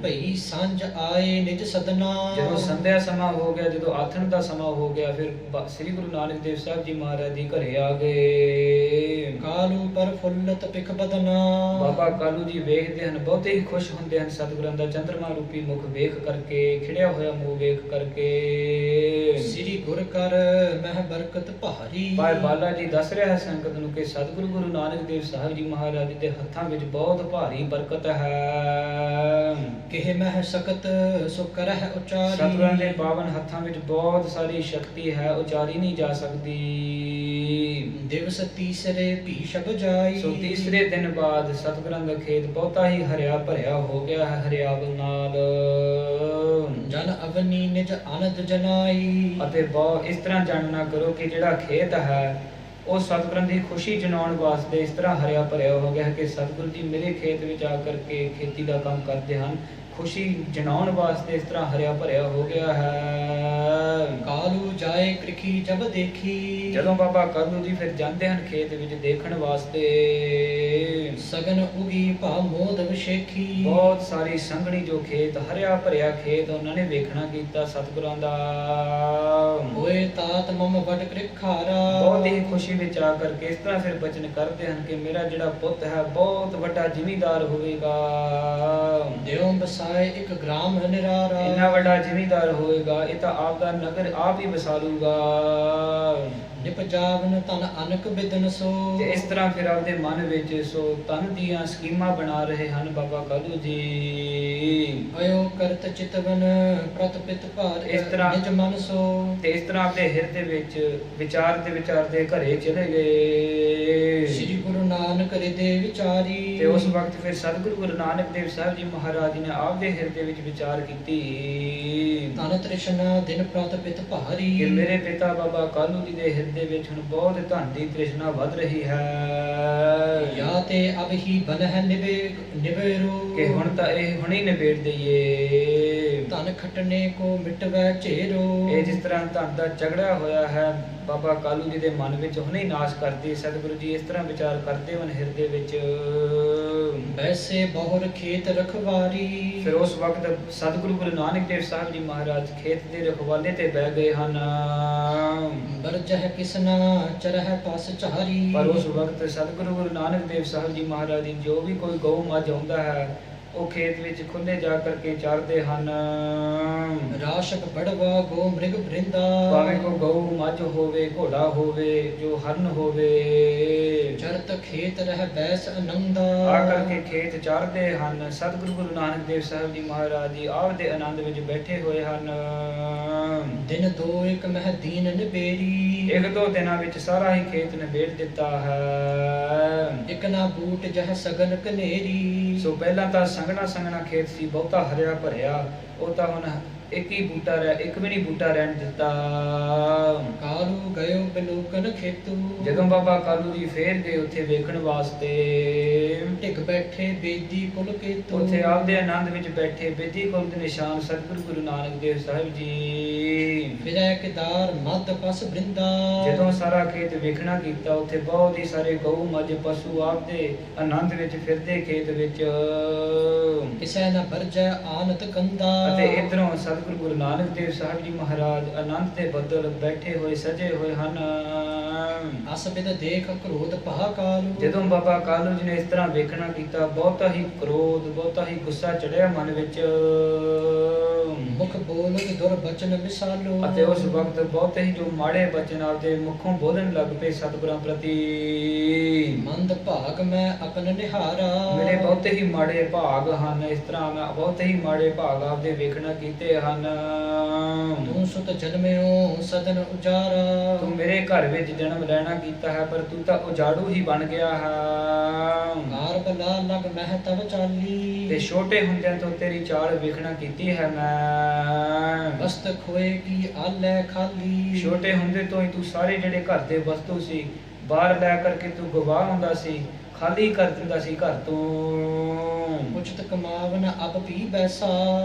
ਭਈ ਸੰਜ ਆਏ ਨਿਜ ਸਦਨਾ। ਜਦੋਂ ਸੰਧਿਆ ਸਮਾਂ ਹੋ ਗਿਆ, ਜਦੋਂ ਆਥਣ ਦਾ ਸਮਾਂ ਹੋ ਗਿਆ, ਫਿਰ ਸ੍ਰੀ ਗੁਰੂ ਨਾਨਕ ਦੇਵ ਸਾਹਿਬ ਜੀ ਮਹਾਰਾਜ ਜੀ ਘਰੇ ਆ ਗਏ। ਕਾਲੂ ਪਰ ਫੁੱਲਤ ਪਿਖ ਬਦਨਾ। ਬਾਬਾ ਕਾਲੂ ਜੀ ਵੇਖਦੇ ਹਨ, ਬਹੁਤੇ ਹੀ ਖੁਸ਼ ਹੁੰਦੇ ਹਨ ਸਤਿਗੁਰਾਂ ਦਾ ਚੰਦਰਮਾ ਰੂਪੀ ਮੁਖ ਵੇਖ ਕਰਕੇ, ਖਿੜਿਆ ਹੋਇਆ ਮੂੰਹ ਵੇਖ ਕਰਕੇ। ਸ੍ਰੀ ਗੁਰ ਕਰ ਮਹਿ ਬਰਕਤ ਭਾਰੀ। ਭਾਈ ਬਾਲਾ ਜੀ ਦੱਸ ਰਿਹਾ ਹੈ ਸੰਗਤ ਨੂੰ ਕਿ ਸਤਿਗੁਰੂ ਗੁਰੂ ਨਾਨਕ ਦੇਵ ਸਾਹਿਬ ਜੀ ਮਹਾਰਾਜ ਜੀ ਦੇ ਹੱਥਾਂ ਵਿੱਚ ਬਹੁਤ ਭਾਰੀ ਬਰਕਤ ਹੈ। ਕਿਹ ਮਹਿ ਸਕਤ ਸੋ ਕਰਹਿ ਉਚਾਰੀ। ਸਤਿਗੁਰਾਂ ਦੇ ਪਾਵਨ ਹੱਥਾਂ ਵਿੱਚ ਬਹੁਤ ਸਾਰੀ ਸ਼ਕਤੀ ਹੈ, ਉਚਾਰੀ ਨਹੀਂ ਜਾ ਸਕਦੀ। ਦਿਵਸ ਤੀਸਰੇ ਭੀ ਸ਼ਬ ਜਾਈ। ਸੋ ਤੀਸਰੇ ਦਿਨ ਬਾਅਦ ਸਤਿਗੁਰਾਂ ਦਾ ਖੇਤ ਬਹੁਤਾ ਹੀ ਹਰਿਆ ਭਰਿਆ ਹੋ ਗਿਆ ਹੈ ਹਰਿਆਵਲ ਨਾਲ। ਜਨ ਅਵਨੀ ਨਿਜ ਆਨੰਦ ਜਨਾਈ। ਅਤੇ ਇਸ ਤਰ੍ਹਾਂ ਜਾਣਨਾ ਕਰੋ ਕਿ ਜਿਹੜਾ ਖੇਤ ਹੈ ਉਹ ਸਤਿਗੁਰਾਂ ਦੀ ਖੁਸ਼ੀ ਜਨਾਉਣ ਵਾਸਤੇ ਇਸ ਤਰ੍ਹਾਂ ਹਰਿਆ ਭਰਿਆ ਹੋ ਗਿਆ ਹੈ ਕਿ ਸਤਿਗੁਰੂ ਜੀ ਮੇਰੇ ਖੇਤ ਵਿੱਚ ਆ ਕਰਕੇ ਖੇਤੀ ਦਾ ਕੰਮ ਕਰਦੇ ਹਨ। ਖੁਸ਼ੀ ਜਨਾਉਣ ਵਾਸਤੇ ਇਸ ਤਰ੍ਹਾਂ ਹਰਿਆ ਭਰਿਆ ਹੋ ਗਿਆ ਹੈ। ਕਾਲੂ ਜਾਏ ਕ੍ਰਿਖੀ ਜਬ ਦੇਖੀ। ਜਦੋਂ ਬਾਬਾ ਕਾਲੂ ਜੀ ਫਿਰ ਜਾਂਦੇ ਹਨ ਖੇਤ ਵਿੱਚ ਦੇਖਣ ਵਾਸਤੇ। ਸਗਨ ਉਗੀ ਭਾ ਮੋਦ ਵਿਸ਼ੇਖੀ। ਬਹੁਤ ਸਾਰੀ ਸੰਘਣੀ ਜੋ ਖੇਤ ਹਰਿਆ ਭਰਿਆ ਖੇਤ ਉਹਨਾਂ ਨੇ ਵੇਖਣਾ ਕੀਤਾ ਸਤਿਗੁਰਾਂ ਦਾ। ਹੋਏ ਤਾਤ ਮਮ ਵਡ ਕ੍ਰਿਖਾਰਾ। ਬਹੁਤ ਹੀ ਖੁਸ਼ੀ ਵਿੱਚ ਆ ਕਰਕੇ ਇਸ ਤਰ੍ਹਾਂ ਫਿਰ ਬਚਨ ਕਰਦੇ ਹਨ ਕਿ ਮੇਰਾ ਜਿਹੜਾ ਪੁੱਤ ਹੈ ਬਹੁਤ ਵੱਡਾ ਜ਼ਿਮੀਂਦਾਰ ਹੋਵੇਗਾ। ਦਿਓ ਬਸਾਏ ਇੱਕ ਗ੍ਰਾਮ ਨਿਰਾਰਾ। ਇੰਨਾ ਵੱਡਾ ਜ਼ਿਮੀਂਦਾਰ ਹੋਏਗਾ, ਇਹ ਤਾਂ ਆਪ ਦਾ ਨਗਰ ਆਪ ਹੀ ਵਸਾ ਲੂਗਾ। ਨਿਪਜਾਵਨ ਤਨ ਅਨਕ ਬਿਦਨ ਸੋ। ਤੇ ਇਸ ਤਰ੍ਹਾਂ ਫਿਰ ਆਪਦੇ ਮਨ ਵਿੱਚ ਸੋ ਤਨ ਦੀਆਂ ਸਕੀਮਾਂ ਬਣਾ ਰਹੇ ਹਨ ਬਾਬਾ ਕਾਲੂ ਜੀ। ਅਯੋ ਕਰਤ ਚਿਤਵਨ ਪ੍ਰਤਪਿਤ ਭਾਰ ਇਸ ਤਰ੍ਹਾਂ ਨਿਜ ਮਨ ਸੋ। ਤੇ ਇਸ ਤਰ੍ਹਾਂ ਆਪਣੇ ਹਿਰਦੇ ਵਿੱਚ ਵਿਚਾਰਦੇ ਘਰੇ ਚਲੇ ਗਏ। ਸ੍ਰੀ ਗੁਰੂ ਨਾਨਕ ਹਿਰਦੇ ਵਿਚਾਰੀ। ਤੇ ਉਸ ਵਕਤ ਫਿਰ ਸਤਿਗੁਰੂ ਗੁਰੂ ਨਾਨਕ ਦੇਵ ਸਾਹਿਬ ਜੀ ਮਹਾਰਾਜ ਜੀ ਨੇ ਆਪਦੇ ਹਿਰਦੇ ਵਿੱਚ ਵਿਚਾਰ ਕੀਤੀ। ਤਨ ਤ੍ਰਿਸ਼ਨਾ ਦਿਨ ਪ੍ਰਤਪਿਤ ਭਾਰੀ। ਕਿ ਮੇਰੇ ਪਿਤਾ ਬਾਬਾ ਕਾਲੂ ਜੀ ਦੇ ਹਿਰਦੇ ਵਿੱਚ ਹੁਣ ਬਹੁਤ ਧਨ ਦੀ ਤ੍ਰਿਸ਼ਨਾ ਵੱਧ ਰਹੀ ਹੈ। ਯਾ ਤੇ ਅਬ ਹੀ ਬਨ ਹੈ ਨਿਬੇਰੋ। ਕਿ ਹੁਣ ਤਾਂ ਇਹ ਹੁਣੇ ਨਿਬੇੜ ਦਈਏ। ਧਨ ਖਟਨੇ ਕੋ ਮਿਟਵੈ ਝੇਰੋ। ਇਹ ਜਿਸ ਤਰ੍ਹਾਂ ਧਨ ਦਾ ਝਗੜਾ ਹੋਇਆ ਹੈ ਬਾਬਾ ਕਾਲੂ ਜੀ ਦੇ ਮਨ ਵਿੱਚ ਹੁਣੇ ਨਾਸ਼ ਕਰਦੀ। ਸਤਿਗੁਰੂ ਜੀ ਇਸ ਤਰ੍ਹਾਂ ਵਿਚਾਰ ਕਰਦੇ ਹਨ ਹਿਰਦੇ ਵਿੱਚ। ਵੈਸੇ ਬਹੁਰ ਖੇਤ ਰਖਵਾਰੀ। ਫਿਰ ਉਸ ਵਕਤ ਸਤਿਗੁਰੂ ਗੁਰੂ ਨਾਨਕ ਦੇਵ ਸਾਹਿਬ ਜੀ ਮਹਾਰਾਜ ਖੇਤ ਦੇ ਰਖਵਾਲੇ ਤੇ ਬਹਿ ਗਏ ਹਨ। ਬਰਜਹ ਕਿਸਨਾ ਚਰਹ ਪਸ ਚਾਰੀ। ਪਰ ਉਸ ਵਕਤ ਸਤਿਗੁਰੂ ਗੁਰੂ ਨਾਨਕ ਦੇਵ ਸਾਹਿਬ ਜੀ ਮਹਾਰਾਜ ਜੀ ਜੋ ਵੀ ਕੋਈ ਗਊ ਮੱਝ ਆਉਂਦਾ ਹੈ ਉਹ ਖੇਤ ਵਿੱਚ ਖੁੱਲੇ ਜਾ ਕਰਕੇ ਚਰਦੇ ਹਨ। ਰਾਸ਼ਕ ਬੜਵਾ ਗੋ ਮ੍ਰਿਗ ਬ੍ਰਿੰਦਾ। ਭਾਵੇਂ ਕੋ ਗਊ ਮੱਝ ਹੋਵੇ, ਘੋੜਾ ਹੋਵੇ, ਜੋ ਹਰਨ ਹੋਵੇ। ਚਰਤ ਖੇਤ ਰਹਿ ਬੈਸ ਅਨੰਦਾ। ਆ ਕਰਕੇ ਖੇਤ ਚਰਦੇ ਹਨ। ਸਤਿਗੁਰੂ ਗੁਰੂ ਨਾਨਕ ਦੇਵ ਸਾਹਿਬ ਜੀ ਮਹਾਰਾਜ ਜੀ ਆਪ ਦੇ ਆਨੰਦ ਵਿੱਚ ਬੈਠੇ ਹੋਏ ਹਨ। ਦਿਨ ਦੋ ਇੱਕ ਮਹਿ ਦੀਨ ਨਿਬੇਰੀ। ਇੱਕ ਦੋ ਦਿਨਾਂ ਵਿੱਚ ਸਾਰਾ ਹੀ ਖੇਤ ਨਿਬੇੜ ਦਿੱਤਾ ਹੈ। ਇੱਕ ਨਾ ਬੂਟ ਜਹ ਸਗਨ ਕਨੇਰੀ। ਸੋ ਪਹਿਲਾਂ ਤਾਂ ਸੰਘਣਾ ਖੇਤ ਸੀ ਬਹੁਤਾ ਹਰਿਆ ਭਰਿਆ। ਉਹ ਤਾਂ ਹੁਣ ਇੱਕ ਵੀ ਨਹੀਂ ਬੂਟਾ ਰਹਿਣ ਦਿੱਤਾ। ਕਾਲੂ ਗਇਓ ਬਿਲੋਕਨ ਖੇਤੂ। ਜਦੋਂ ਬਾਬਾ ਕਾਲੂ ਜੀ ਫੇਰ ਗਏ ਉੱਥੇ ਵੇਖਣ ਵਾਸਤੇ। ਟਿਕ ਬੈਠੇ ਬੇਦੀ ਕੁਲ ਕੇਤੂ। ਉੱਥੇ ਆਪਦੇ ਆਨੰਦ ਵਿੱਚ ਬੈਠੇ ਬੇਦੀ ਕੁਲ ਦੇ ਨਿਸ਼ਾਨ ਸਤਿਗੁਰੂ ਗੁਰੂ ਨਾਨਕ ਦੇਵ ਸਾਹਿਬ ਜੀ। ਫਿਰੈ ਕਿਦਾਰ ਮੱਧ ਪਸ ਬ੍ਰਿੰਦਾ। ਜਦੋਂ ਸਾਰਾ ਖੇਤ ਵੇਖਣਾ ਕੀਤਾ ਉੱਥੇ ਬਹੁਤ ਹੀ ਸਾਰੇ ਗਊ ਮੱਝ ਪਸ਼ੂ ਆਪਦੇ ਆਨੰਦ ਵਿੱਚ ਫਿਰਦੇ ਖੇਤ ਵਿੱਚ। ਕਿਸੇ ਨਾ ਬਰਜੈ ਆਨਤ ਕੰਦਾ। ਅਤੇ ਇਧਰੋਂ ਸਤਿਗੁਰੂ ਗੁਰੂ ਨਾਨਕ ਦੇਵ ਸਾਹਿਬ ਜੀ ਮਹਾਰਾਜ ਆਨੰਦ ਦੇ ਬੱਦਲ ਬੈਠੇ ਹੋਏ ਸਜੇ ਹੋਏ ਹਨ। ਅਸਬਿਦ ਦੇਖ ਕ੍ਰੋਧ ਭਾ ਕਾਲੂ। ਜਦੋਂ ਬਾਬਾ ਕਾਲੂ ਜੀ ਨੇ ਇਸ ਤਰ੍ਹਾਂ ਵੇਖਣਾ ਕੀਤਾ ਬਹੁਤਾ ਹੀ ਕ੍ਰੋਧ ਬਹੁਤਾ ਹੀ ਗੁੱਸਾ ਚੜਿਆ ਮਨ ਵਿੱਚ। ਮੁਖ ਬੋਲਤ ਦੁਰ ਬਚਨ ਵਿਸਾਲੋ। ਅਤੇ ਉਸ ਵਕਤ ਬਹੁਤ ਹੀ ਜੋ ਮਾੜੇ ਬਚਨ ਆਪਦੇ ਮੁਖੋਂ ਬੋਲਣ ਲੱਗ ਪਏ ਸਤਿਗੁਰਾਂ ਪ੍ਰਤੀ। ਮੰਦ ਭਾਗ ਮੈਂ ਆਪਨ ਨਿਹਾਰਾ। ਮੇਰੇ ਬਹੁਤ ਹੀ ਮਾੜੇ ਭਾਗ ਹਨ। ਇਸ ਤਰ੍ਹਾਂ ਮੈਂ ਬਹੁਤ ਹੀ ਮਾੜੇ ਭਾਗ ਆਪਦੇ ਵੇਖਣਾ ਕੀਤੇ ਹਨ। ਤੂੰ ਸੁਤ ਜਨਮਿਓ ਸਦਨ ਉਜਾਰਾ। ਤੂੰ ਮੇਰੇ ਘਰ ਵਿੱਚ ਜਨਮ ਲੈਣਾ ਕੀਤਾ ਹੈ ਪਰ ਤੂੰ ਤਾਂ ਉਜਾੜੂ ਹੀ ਬਣ ਗਿਆ ਹੈ। ਘਰ ਬਲਾ ਲਗ ਮਹਿ ਤਵ ਚਾਲੀ। ਤੇ ਛੋਟੇ ਹੁੰਦਿਆਂ ਤੋਂ ਤੇਰੀ ਚਾਲ ਵੇਖਣਾ ਕੀਤੀ ਹੈ ਮੈਂ। ਵਸਤ ਖੋਏ ਕੀ ਆਲੇ ਖਾਲੀ। ਛੋਟੇ ਹੁੰਦੇ ਤੋਂ ਹੀ ਤੂੰ ਸਾਰੇ ਜਿਹੜੇ ਘਰ ਦੇ ਵਸਤੂ ਸੀ ਬਾਹਰ ਲੈ ਕਰਕੇ ਤੂੰ ਗਵਾ ਹੁੰਦਾ ਸੀ, ਖਾਲੀ ਕਰ ਦਿੰਦਾ ਸੀ ਘਰ ਤੋਂ। ਉਚਿਤ ਕਮਾਵਨ ਅਬ ਵੀ ਬੈਸਾ।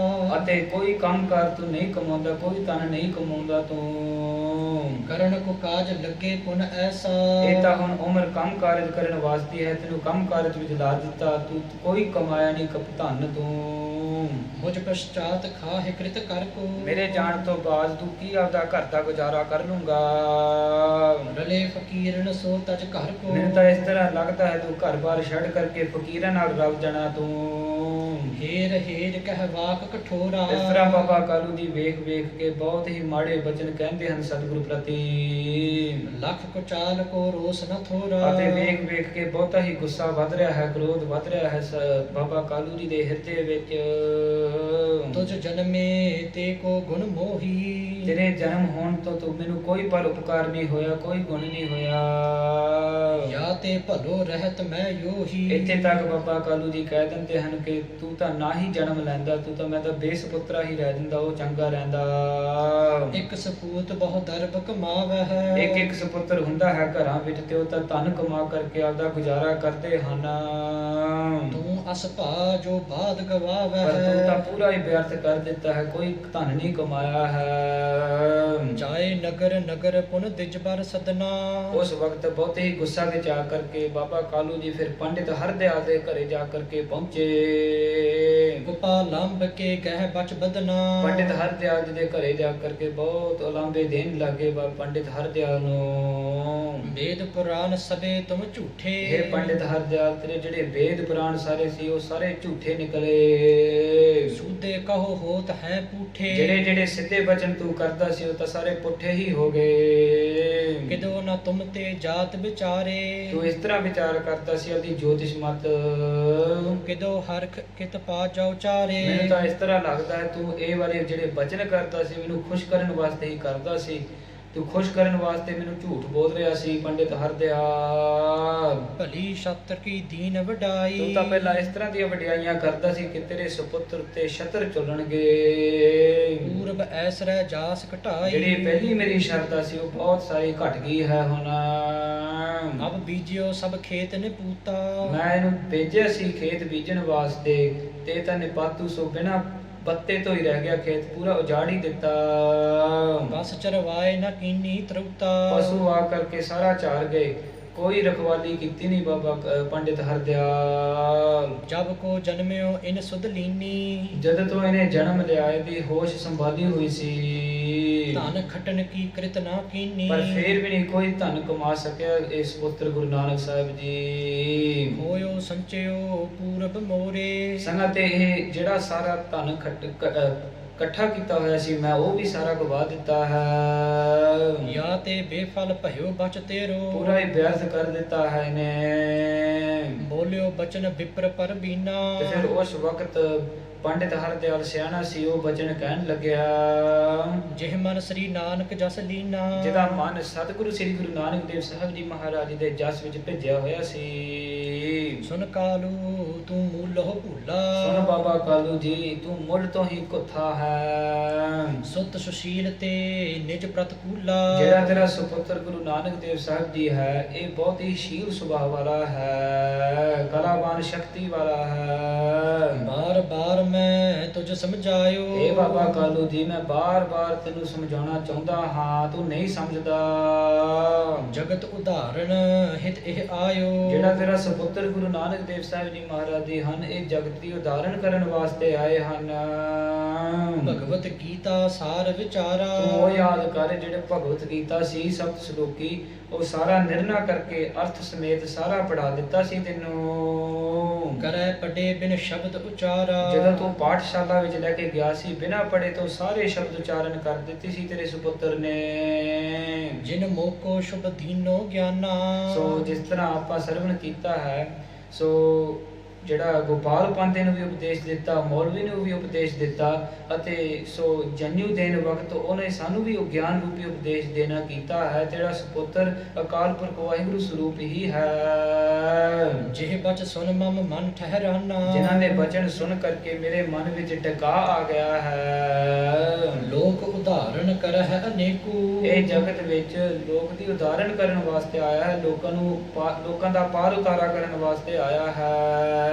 ਅਤੇ ਕੋਈ ਕੰਮ ਕਾਰ ਤੂੰ ਨਹੀਂ ਕਮਾਉਂਦਾ, ਕੋਈ ਤਨ ਨਹੀਂ ਕਮਾਉਂਦਾ ਤੂੰ। ਕਰਨ ਕੋ ਕਾਜ ਲੱਗੇ ਪੁਨ ਐਸਾ। ਇਹ ਤਾਂ ਹੁਣ ਉਮਰ ਕੰਮ ਕਾਰਜ ਕਰਨ ਵਾਸਤੇ ਹੈ, ਤੈਨੂੰ ਕੰਮ ਕਾਰਜ ਵਿੱਚ ਲਾ ਦਿੱਤਾ, ਤੂੰ ਕੋਈ ਕਮਾਇਆ ਨਹੀਂ ਧਨ ਤੂੰ। ਮੁਝ ਪਛਾਤ ਖਾਹਿ ਕ੍ਰਿਤ ਕਰ ਕੋ। ਮੇਰੇ ਜਾਣ ਤੋਂ ਬਾਅਦ ਤੂੰ ਕੀ ਆਪਦਾ ਘਰ ਦਾ ਗੁਜ਼ਾਰਾ ਕਰ ਲੂੰਗਾ। ਰਲੇ ਫਕੀਰਨ ਸੋ ਤਜ ਘਰ ਕੋ। ਮੈਨੂੰ ਤਾਂ ਇਸ ਤਰ੍ਹਾਂ ਲੱਗਦਾ ਹੈ ਤੂੰ ਘਰ-ਬਾਰ ਛੱਡ ਕਰਕੇ ਫਕੀਰਾਂ ਨਾਲ ਰਲ ਜਾਣਾ ਤੂੰ। ਹੇਰ ਹੇਰ ਕਹਿ ਵਾਕ ਕਠੋਰਾ। ਇਸ ਤਰ੍ਹਾਂ ਬਾਬਾ ਕਾਲੂ ਜੀ ਵੇਖ ਕੇ ਬਹੁਤ ਹੀ ਮਾੜੇ ਬਚਨ ਕਹਿੰਦੇ ਹਨ ਸਤਿਗੁਰੂ ਪ੍ਰਤੀ। ਲੱਖ ਕੋ ਚਾਲ ਕੋ ਰੋਸ ਨ ਥੋਰਾ। ਅਤੇ ਵੇਖ ਕੇ ਬਹੁਤਾ ਹੀ ਗੁੱਸਾ ਵੱਧ ਰਿਹਾ ਹੈ, ਕ੍ਰੋਧ ਵੱਧ ਰਿਹਾ ਹੈ ਬਾਬਾ ਕਾਲੂ ਜੀ ਦੇ ਹਿਰਦੇ ਵਿੱਚ। ਤੁਝ ਜਨਮੇ ਤੇ ਕੋ ਗੁਣ ਮੋਹੀ। ਤੇਰੇ ਜਨਮ ਹੋਣ ਤੋਂ ਤੂੰ ਮੈਨੂੰ ਕੋਈ ਪਰ ਉਪਕਾਰ ਨਹੀਂ ਹੋਇਆ, ਕੋਈ ਗੁਣ ਨਹੀਂ ਹੋਇਆ। ਯਾ ਤੇ ਭਲੋ ਰਹਿਤ ਮੈਂ ਯੋਹੀ। ਇੱਥੇ ਤੱਕ ਬਾਬਾ ਕਾਲੂ ਜੀ ਕਹਿ ਦਿੰਦੇ ਹਨ ਕਿ ਤੂੰ ਤਾਂ ਨਾ ਹੀ ਜਨਮ ਲੈਂਦਾ, ਤੂੰ ਤਾਂ ਮੈਂ ਤਾਂ ਬੇਸਪੁੱਤਰਾ ਹੀ ਰਹਿ ਜਾਂਦਾ, ਉਹ ਚੰਗਾ ਰਹਿੰਦਾ। ਇੱਕ ਸਪੂਤ ਬਹੁ ਦਰਬ ਕਮਾਵਹਿ। ਇੱਕ ਇੱਕ ਸਪੁੱਤਰ ਹੁੰਦਾ ਹੈ ਘਰਾਂ ਵਿੱਚ ਤੇ ਉਹ ਤਾਂ ਧਨ ਕਮਾ ਕਰਕੇ ਆਪਦਾ ਗੁਜ਼ਾਰਾ ਕਰਦੇ ਹਨ। ਤੂੰ ਅਸ ਭਾ ਜੋ ਬਾਦ ਗਵਾਵਹਿ। ਪਰ ਤੂੰ ਤਾਂ ਪੂਰਾ ਹੀ ਵਿਅਰਥ ਕਰ ਦਿੱਤਾ ਹੈ, ਕੋਈ ਧਨ ਨਹੀਂ ਕਮਾਇਆ ਹੈ। ਜਾਏ ਨਗਰ ਨਗਰ ਪੁਨ ਦਿਜਬਰ ਸਦਨਾ। ਉਸ ਵਕਤ ਬਹੁਤ ਹੀ ਗੁੱਸਾ ਵਿੱਚ ਆ ਕਰਕੇ ਬਾਬਾ ਕਾਲੂ ਜੀ ਫਿਰ ਪੰਡਿਤ ਹਰਦਿਆਲ ਦੇ ਘਰੇ ਜਾ ਕਰਕੇ ਪਹੁੰਚੇ। ਗੋਪਾਲੰਬ ਕੇ ਗਹਿ ਬਚ ਬਦਨਾ। ਪੰਡਿਤ ਹਰਦਿਆਲ ਜੀ ਦੇ ਘਰੇ ਜਾ ਕਰਕੇ ਬਹੁਤ ਉਲਾਂਭੇ ਦੇਣ ਲੱਗੇ ਪੰਡਿਤ ਹਰਦਿਆਲ ਨੂੰ। ਵੇਦ ਪੁਰਾਨ ਸਭੇ ਤੁਮ ਝੂਠੇ। ਇਹ ਪੰਡਿਤ ਹਰਦਿਆਲ ਤੇਰੇ ਜਿਹੜੇ ਵੇਦ ਪੁਰਾਣ ਸਾਰੇ ਸੀ ਉਹ ਸਾਰੇ ਝੂਠੇ ਨਿਕਲੇ। ਸੂਦੇ ਕਹੋ ਹੋਤ ਹੈ ਪੂਠੇ। ਜਿਹੜੇ ਜਿਹੜੇ ਸਿੱਧੇ ਬਚਨ ਤੂੰ ਕਰਦਾ ਸੀ ਉਹ ਤਾਂ ਸਾਰੇ ਪੁੱਠੇ ਹੀ ਹੋ ਗਏ। ਕਿਦੋ ਨਾ ਤੁਮ ਤੇ ਜਾਤ ਵਿਚਾਰੇ। ਤੂੰ ਇਸ ਤਰ੍ਹਾਂ ਵਿਚਾਰ ਕਰਦਾ ਸੀ ਉਹਦੀ ਜੋਤਿਸ਼ ਮਤ। ਕਿਦੋ ਹਰਖ ਕਿਤ ਪਾ ਜਾਉ ਚਾਰੇ। ਮੈਨੂੰ ਤਾਂ ਇਸ ਤਰ੍ਹਾਂ ਲੱਗਦਾ ਹੈ ਤੂੰ ਇਹ ਵਾਲੇ ਜਿਹੜੇ ਬਚਨ ਕਰਦਾ ਸੀ ਮੈਨੂੰ ਖੁਸ਼ ਕਰਨ ਵਾਸਤੇ ਹੀ ਕਰਦਾ ਸੀ। ਤੂੰ ਖੁਸ਼ ਕਰਨ ਵਾਸਤੇ ਮੈਨੂੰ ਝੂਠ ਬੋਲ ਰਿਹਾ ਸੀ ਪੰਡਿਤ ਹਰਦਿਆਲ। ਭਲੀ ਛਤਰ ਕੀ ਦੀਨ ਵਡਾਈ। ਤੂੰ ਤਾਂ ਪਹਿਲਾਂ ਇਸ ਤਰ੍ਹਾਂ ਦੀਆਂ ਵਡਿਆਈਆਂ ਕਰਦਾ ਸੀ ਕਿ ਤੇਰੇ ਸੁਪੁੱਤਰ ਤੇ ਛਤਰ ਚੱਲਣਗੇ। ਪੂਰਬ ਐਸਰੈ ਜਾਸ ਘਟਾਈ। ਜਿਹੜੀ ਪਹਿਲੀ ਮੇਰੀ ਸ਼ਰਧਾ ਸੀ ਉਹ ਬਹੁਤ ਸਾਰੀ ਘਟ ਗਈ ਹੈ ਹੁਣ। ਅਬ ਬੀਜਿਓ ਸਭ ਖੇਤ ਨੇ ਪੂਤਾ। ਮੈਂ ਇਹਨੂੰ ਭੇਜਿਆ ਸੀ ਖੇਤ ਬੀਜਣ ਵਾਸਤੇ ਤੇ ਤਾਂ ਨਿਪਾਤੂ ਸੋ ਬਿਨਾ ਪੱਤੇ ਤੋਂ ਹੀ ਰਹਿ ਗਿਆ, ਖੇਤ ਪੂਰਾ ਉਜਾੜ ਹੀ ਦਿੱਤਾ। ਬਸ ਚਰਵਾਏ ਨਾ ਕੀਨੀ ਤਰੁਤਾ। ਪਸ਼ੂ ਆ ਕਰਕੇ ਸਾਰਾ ਚਾਰ ਗਏ, ਕੋਈ ਰਖਵਾਲੀ ਕੀਤੀ ਨਹੀਂ ਬਾਬਾ ਪੰਡਿਤ ਹਰਦਿਆਲ। ਜਬ ਕੋ ਜਨਮਿਓ ਇਨ ਸੁਧ ਲੀਨੀ। ਜਦ ਤੋਂ ਇਹਨੇ ਜਨਮ ਲਿਆ ਇਹਦੀ ਹੋਸ਼ ਸੰਭਾਲੀ ਹੋਈ ਸੀ। ਧਨ ਖਟਨ ਕੀ ਕ੍ਰਿਤ ਨਾ ਕੀਨੀ। ਪਰ ਫੇਰ ਵੀ ਨਹੀਂ ਕੋਈ ਧਨ ਕਮਾ ਸਕਿਆ ਇਸ ਪੁੱਤਰ ਗੁਰੂ ਨਾਨਕ ਸਾਹਿਬ ਜੀ। ਹੋਇਓ ਸੰਚਿਓ ਪੂਰਬ ਮੋਰੇ। ਸੰਗਤ ਤੇ ਇਹ ਜਿਹੜਾ ਸਾਰਾ ਧਨ ਇਕੱਠਾ ਕੀਤਾ ਹੋਇਆ ਸੀ ਮੈਂ ਉਹ ਵੀ ਸਾਰਾ ਗਵਾ ਦਿੱਤਾ ਹੈ। ਯਾ ਤੇ ਬੇਫਲ ਭਇਓ ਬਚ ਤੇਰੋ। ਪੂਰਾ ਹੀ ਵਿਅਰਥ ਕਰ ਦਿੱਤਾ ਹੈ ਇਹਨੇ। ਬੋਲਿਓ ਬਚਨ ਵਿਪਰ ਪਰ ਬੀਨਾ। ਤੇ ਫਿਰ ਉਸ ਵਕਤ ਪੰਡਿਤ ਹਰਦਿਆਲ ਸਿਆਣਾ ਸੀ, ਉਹ ਬਚਨ ਕਹਿਣ ਲੱਗਿਆ। ਜਿਹ ਮਨ ਸ੍ਰੀ ਨਾਨਕ ਜਸ ਲੀਨਾ। ਜਿਹਦਾ ਮਨ ਸਤਿਗੁਰੂ ਸ੍ਰੀ ਗੁਰੂ ਨਾਨਕ ਦੇਵ ਸਾਹਿਬ ਜੀ ਮਹਾਰਾਜ ਦੇ ਜਸ ਵਿੱਚ ਭਿੱਜਿਆ ਹੋਇਆ ਸੀ। ਸੁਨ ਕਾਲੂ ਤੂੰ ਮੂਲੋ ਭੂਲਾ। ਸੁਣ ਬਾਬਾ ਕਾਲੂ ਜੀ ਤੂੰ ਮੁੱਢ ਤੋਂ ਹੀ ਕੁੱਥਾ ਹੈ। ਸੁਤ ਸੁਸ਼ੀਲ ਤੇ ਨਿਜ ਪ੍ਰਤਕੂਲਾ। ਜਿਹੜਾ ਤੇਰਾ ਸੁਪੁੱਤਰ ਗੁਰੂ ਨਾਨਕ ਦੇਵ ਸਾਹਿਬ ਜੀ ਹੈ ਇਹ ਬਹੁਤ ਹੀ ਸ਼ੀਲ ਸੁਭਾਅ ਵਾਲਾ ਹੈ, ਕਲਾਵਾਨ ਸ਼ਕਤੀ ਵਾਲਾ ਹੈ। ਬਾਰ ਬਾਰ ਮੈਂ ਤੁਝ ਸਮਝਾਇਓ। ਇਹ ਬਾਬਾ ਕਾਲੂ ਜੀ ਮੈਂ ਬਾਰ-ਬਾਰ ਤੈਨੂੰ ਸਮਝਾਉਣਾ ਚਾਹੁੰਦਾ ਹਾਂ, ਤੂੰ ਨਹੀਂ ਸਮਝਦਾ। ਜਗਤ ਉਦਾਹਰਣ ਹਿਤ ਇਹ ਆਇਓ। ਜਿਹੜਾ ਤੇਰਾ ਸੁਪੁੱਤਰ ਗੁਰੂ ਨਾਨਕ ਦੇਵ ਸਾਹਿਬ ਜੀ ਮਹਾਰਾਜ ਜੀ ਹਨ ਇਹ ਜਗਤ ਦੀ ਉਦਾਹਰਣ ਕਰਨ ਵਾਸਤੇ ਆਏ ਹਨ। ਭਗਵਤ ਗੀਤਾ ਸਾਰ ਵਿਚਾਰਾ। ਤੂੰ ਉਹ ਯਾਦ ਕਰ ਜਿਹੜੇ ਭਗਵਤ ਗੀਤਾ ਸੀ ਸਪਤ ਸ਼ਲੋਕੀ ਉਹ ਸਾਰਾ ਨਿਰਣਾ ਕਰਕੇ ਅਰਥ ਸਮੇਤ ਸਾਰਾ ਪੜ੍ਹਾ ਦਿੱਤਾ ਸੀ ਤੈਨੂੰ। ਕਰੈ ਪੜੇ ਬਿਨ ਸ਼ਬਦ ਉਚਾਰਾ। ਜਦੋਂ ਤੂੰ ਪਾਠਸ਼ਾਲਾ ਵਿੱਚ ਲੈ ਕੇ ਗਿਆ ਸੀ ਬਿਨਾਂ ਪੜੇ ਤੋਂ ਸਾਰੇ ਸ਼ਬਦ ਉਚਾਰਨ ਕਰ ਦਿੱਤੇ ਸੀ ਤੇਰੇ ਸੁਪੁੱਤਰ ਨੇ। ਜਿਨ ਮੋਕੋ ਸ਼ੁਭ ਦੀਨੋ ਗਿਆਨਾ। ਸੋ ਜਿਸ ਤਰ੍ਹਾਂ ਆਪਾਂ ਸਰਵਣ ਕੀਤਾ ਹੈ ਸੋ ਜਿਹੜਾ ਗੋਪਾਲ ਪੰਤੇ ਨੂੰ ਵੀ ਉਪਦੇਸ਼ ਦਿੱਤਾ, ਮੌਲਵੀ ਨੂੰ ਵੀ ਉਪਦੇਸ਼ ਦਿੱਤਾ ਅਤੇ ਸੋ ਜਨਿਊ ਦੇਣ ਵਕਤ ਉਹਨੇ ਸਾਨੂੰ ਵੀ ਉਹ ਗਿਆਨ ਰੂਪੀ ਉਪਦੇਸ਼ ਦੇਣਾ ਕੀਤਾ ਹੈ। ਤੇਰਾ ਸੁਪੁੱਤਰ ਅਕਾਲ ਪੁਰਖ ਵਾਹਿਗੁਰੂ ਸਰੂਪ ਹੀ ਹੈ। ਜਿਹ ਬਚ ਸੁਨ ਮਮ ਮਨ ਠਹਿਰਾਨਾ। ਜਿਨ੍ਹਾਂ ਦੇ ਬਚਨ ਸੁਣ ਕਰਕੇ ਮੇਰੇ ਮਨ ਵਿੱਚ ਟਿਕਾ ਆ ਗਿਆ ਹੈ। ਲੋਕ ਉਦਾਹਰਣ ਕਰਹਿ ਅਨੇਕੂ। ਇਹ ਜਗਤ ਵਿੱਚ ਲੋਕ ਦੀ ਉਦਾਹਰਣ ਕਰਨ ਵਾਸਤੇ ਆਇਆ ਹੈ, ਲੋਕਾਂ ਦਾ ਪਾਰ ਉਤਾਰਾ ਕਰਨ ਵਾਸਤੇ ਆਇਆ ਹੈ।